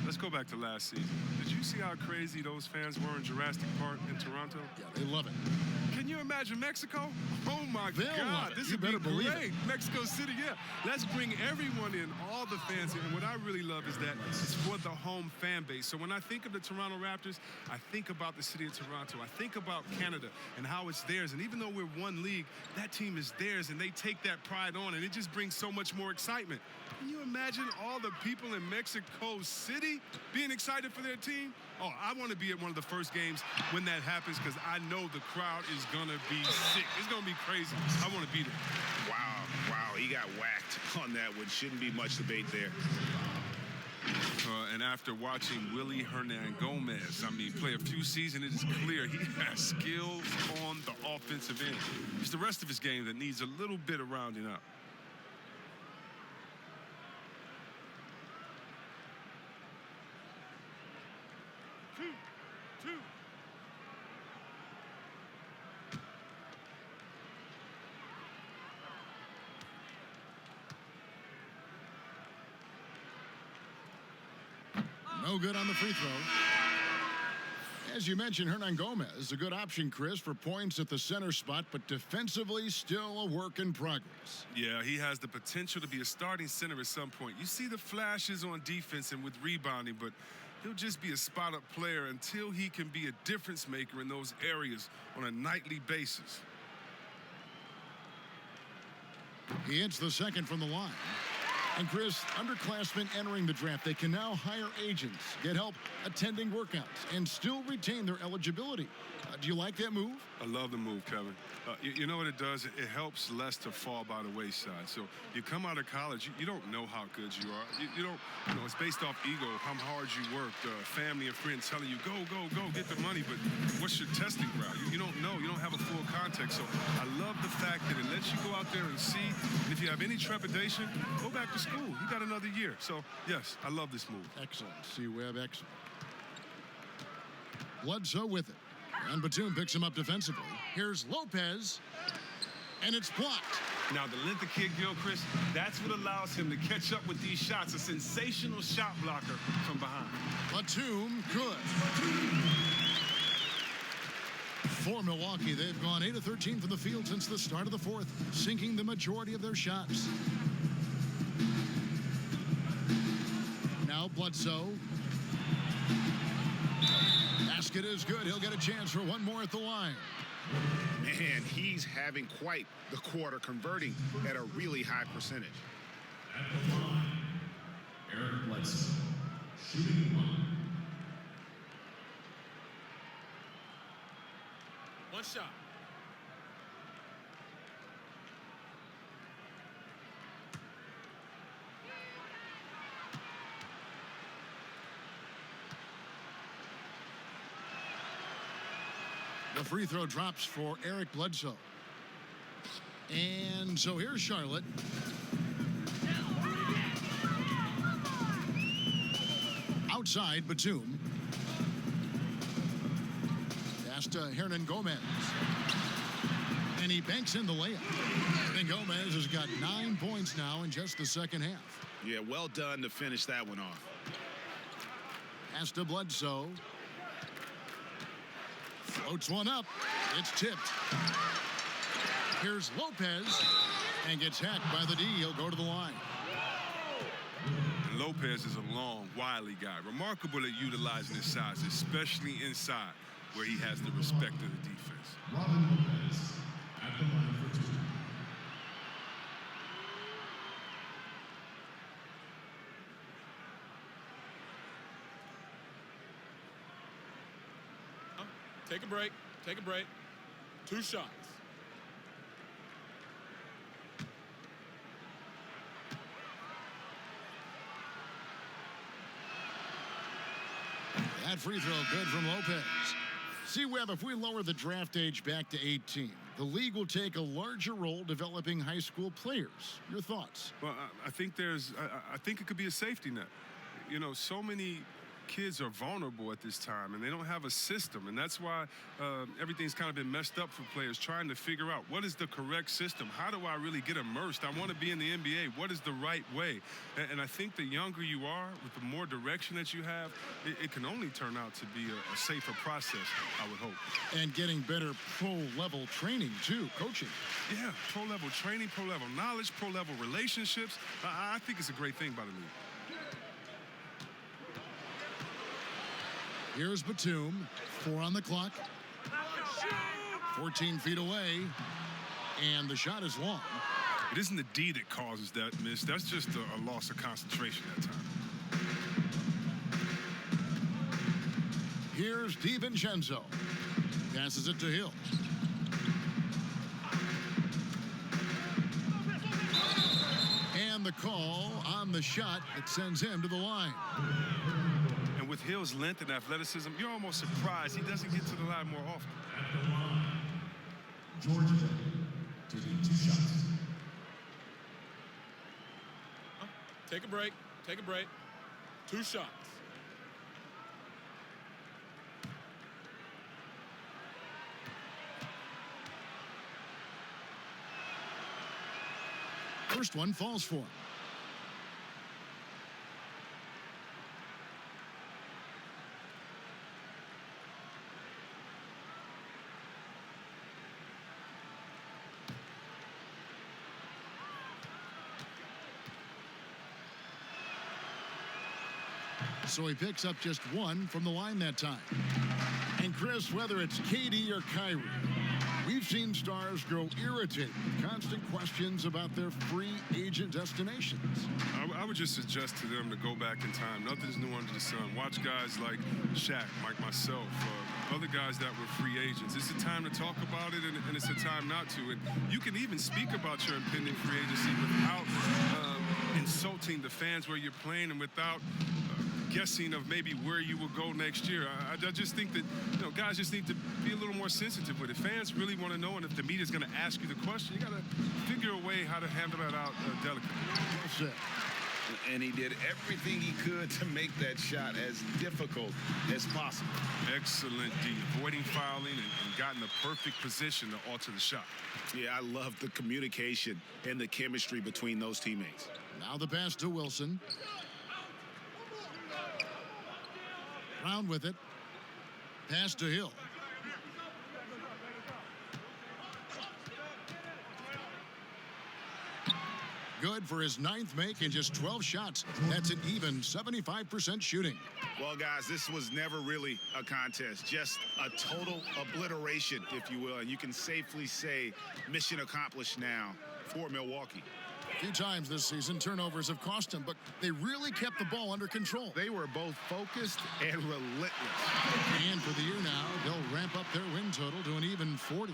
let's go back to last season. Did you see how crazy those fans were in Jurassic Park in Toronto? Yeah, they love it. Can you imagine Mexico? Oh, my They'll love God. it. This You would be better believe great. it. Mexico City, yeah. Let's bring everyone in, all the fans in. And what I really love is that it's for the home fan base. So when I think of the Toronto Raptors, I think about the city of Toronto. I think about Canada and how it's theirs. And even though we're one league, that team is theirs, and they take that pride on, and it just brings so much more excitement. Can you imagine all the people in Mexico City being excited for their team? Oh, I want to be at one of the first games when that happens because I know the crowd is going to be sick. It's going to be crazy. I want to be there. Wow, he got whacked on that one. Shouldn't be much debate there. And after watching Willie Hernan Gomez, play a few seasons, it is clear he has skills on the offensive end. It's the rest of his game that needs a little bit of rounding up. No good on the free throw. As you mentioned, Hernan Gomez, a good option, Chris, for points at the center spot, but defensively still a work in progress. Yeah, he has the potential to be a starting center at some point. You see the flashes on defense and with rebounding, but he'll just be a spot-up player until he can be a difference maker in those areas on a nightly basis. He hits the second from the line. And Chris, underclassmen entering the draft, they can now hire agents, get help attending workouts, and still retain their eligibility. Do you like that move? I love the move, Kevin. You know what it does? It helps less to fall by the wayside. So you come out of college, you don't know how good you are. You don't, it's based off ego, how hard you worked, family and friends telling you, go, get the money. But what's your testing ground? You don't know. You don't have a full context. So I love the fact that it lets you go out there and see. And if you have any trepidation, go back to school. You got another year. So, yes, I love this move. Excellent. C-Web, excellent. Bledsoe with it. And Batum picks him up defensively. Here's Lopez, and it's blocked. Now, the length of Kid Gilchrist, that's what allows him to catch up with these shots. A sensational shot blocker from behind. Batum, good. For Milwaukee, they've gone 8 of 13 from the field since the start of the fourth, sinking the majority of their shots. Now Bledsoe. Basket is good. He'll get a chance for one more at the line. Man, he's having quite the quarter, converting at a really high percentage. At the line, Eric Bledsoe, shooting 1. One shot. The free throw drops for Eric Bledsoe. And so here's Charlotte. Outside, Batum. Pass to Hernan Gomez. And he banks in the layup. And Gomez has got 9 points now in just the second half. Yeah, well done to finish that one off. Pass to Bledsoe. Floats one up. It's tipped. Here's Lopez. And gets hacked by the D. He'll go to the line. Lopez is a long, wily guy. Remarkable at utilizing his size, especially inside, where he has the respect of the defense. Robin Lopez at the line for 2. Take a break. Take a break. 2 shots. That free throw good from Lopez. See, Webb, if we lower the draft age back to 18, the league will take a larger role developing high school players. Your thoughts? Well, I think I think it could be a safety net. You know, so many kids are vulnerable at this time, and they don't have a system, and that's why everything's kind of been messed up for players trying to figure out what is the correct system. How do I really get immersed? I want to be in the NBA. What is the right way? And I think the younger you are, with the more direction that you have, it can only turn out to be a safer process, I would hope. And getting better pro-level training, too, coaching. Yeah, pro-level training, pro-level knowledge, pro-level relationships. I think it's a great thing by the league. Here's Batum, 4 on the clock, 14 feet away, and the shot is long. It isn't the D that causes that miss. That's just a loss of concentration that time. Here's DiVincenzo. Passes it to Hill. And the call on the shot that sends him to the line. And with Hill's length and athleticism, you're almost surprised he doesn't get to the line more often. At the line, Georgia taking 2 shots. Take a break. Take a break. 2 shots. First one falls for him. So he picks up just 1 from the line that time. And Chris, whether it's KD or Kyrie, we've seen stars grow irritated with constant questions about their free agent destinations. I would just suggest to them to go back in time. Nothing's new under the sun. Watch guys like Shaq, like myself, other guys that were free agents. It's a time to talk about it, and it's a time not to. And you can even speak about your impending free agency without insulting the fans where you're playing and without guessing of maybe where you will go next year. I just think that, guys just need to be a little more sensitive with it. Fans really want to know, and if the media's going to ask you the question, you got to figure a way how to handle that out delicately. That's it. And he did everything he could to make that shot as difficult as possible. Excellent D, avoiding fouling and got in the perfect position to alter the shot. Yeah, I love the communication and the chemistry between those teammates. Now the pass to Wilson. Brown with it. Pass to Hill. Good for his 9th make in just 12 shots. That's an even 75% shooting. Well, guys, this was never really a contest. Just a total obliteration, if you will. And you can safely say mission accomplished now for Milwaukee. A few times this season, turnovers have cost him, but they really kept the ball under control. They were both focused and relentless. And for the year now, they'll ramp up their win total to an even 40.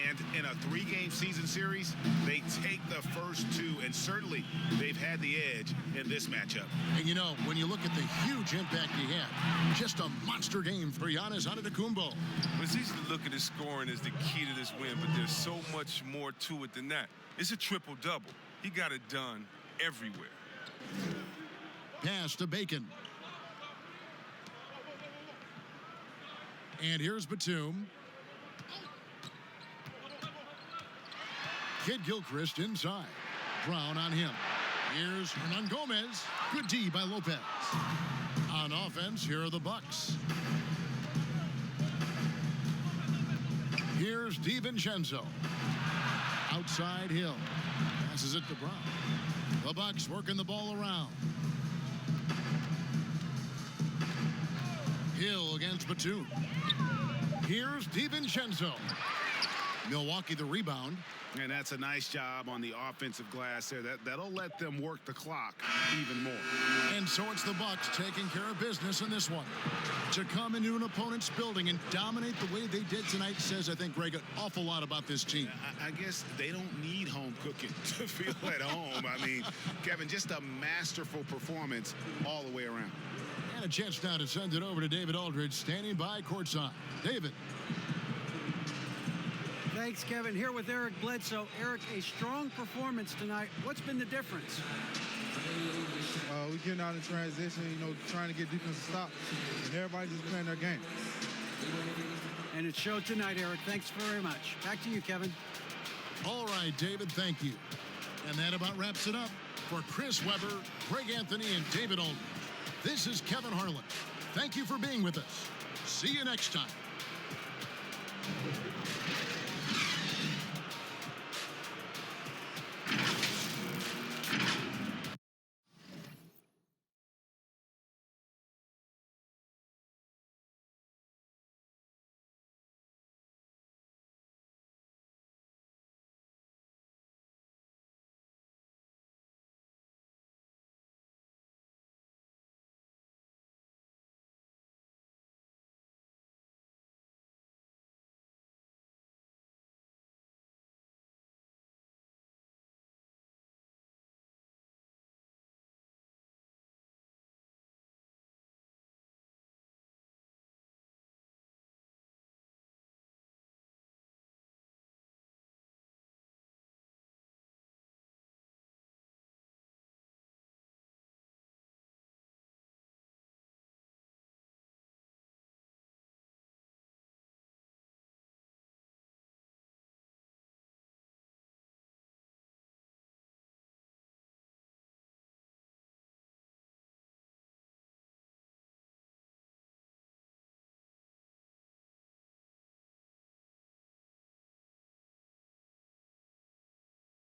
And in a 3-game season series, they take the first 2, and certainly they've had the edge in this matchup. And when you look at the huge impact he had, just a monster game for Giannis Antetokounmpo. It's easy to look at his scoring as the key to this win, but there's so much more to it than that. It's a triple-double. He got it done everywhere. Pass to Bacon. And here's Batum. Kid Gilchrist inside. Brown on him. Here's Hernan Gomez. Good D by Lopez. On offense, here are the Bucks. Here's DiVincenzo. Outside Hill. Passes it to Brown. The Bucks working the ball around. Hill against Batum. Here's DiVincenzo. Milwaukee the rebound. And that's a nice job on the offensive glass there. That'll let them work the clock even more. And so it's the Bucks taking care of business in this one. To come into an opponent's building and dominate the way they did tonight says, I think, Greg, an awful lot about this team. I guess they don't need home cooking to feel at home. I mean, Kevin, just a masterful performance all the way around. And a chance now to send it over to David Aldridge, standing by courtside. David. Thanks, Kevin. Here with Eric Bledsoe. Eric, a strong performance tonight. What's been the difference? We getting out in transition, trying to get defensive stops. And everybody just playing their game. And it showed tonight, Eric. Thanks very much. Back to you, Kevin. All right, David, thank you. And that about wraps it up. For Chris Webber, Greg Anthony, and David Aldridge, this is Kevin Harlan. Thank you for being with us. See you next time.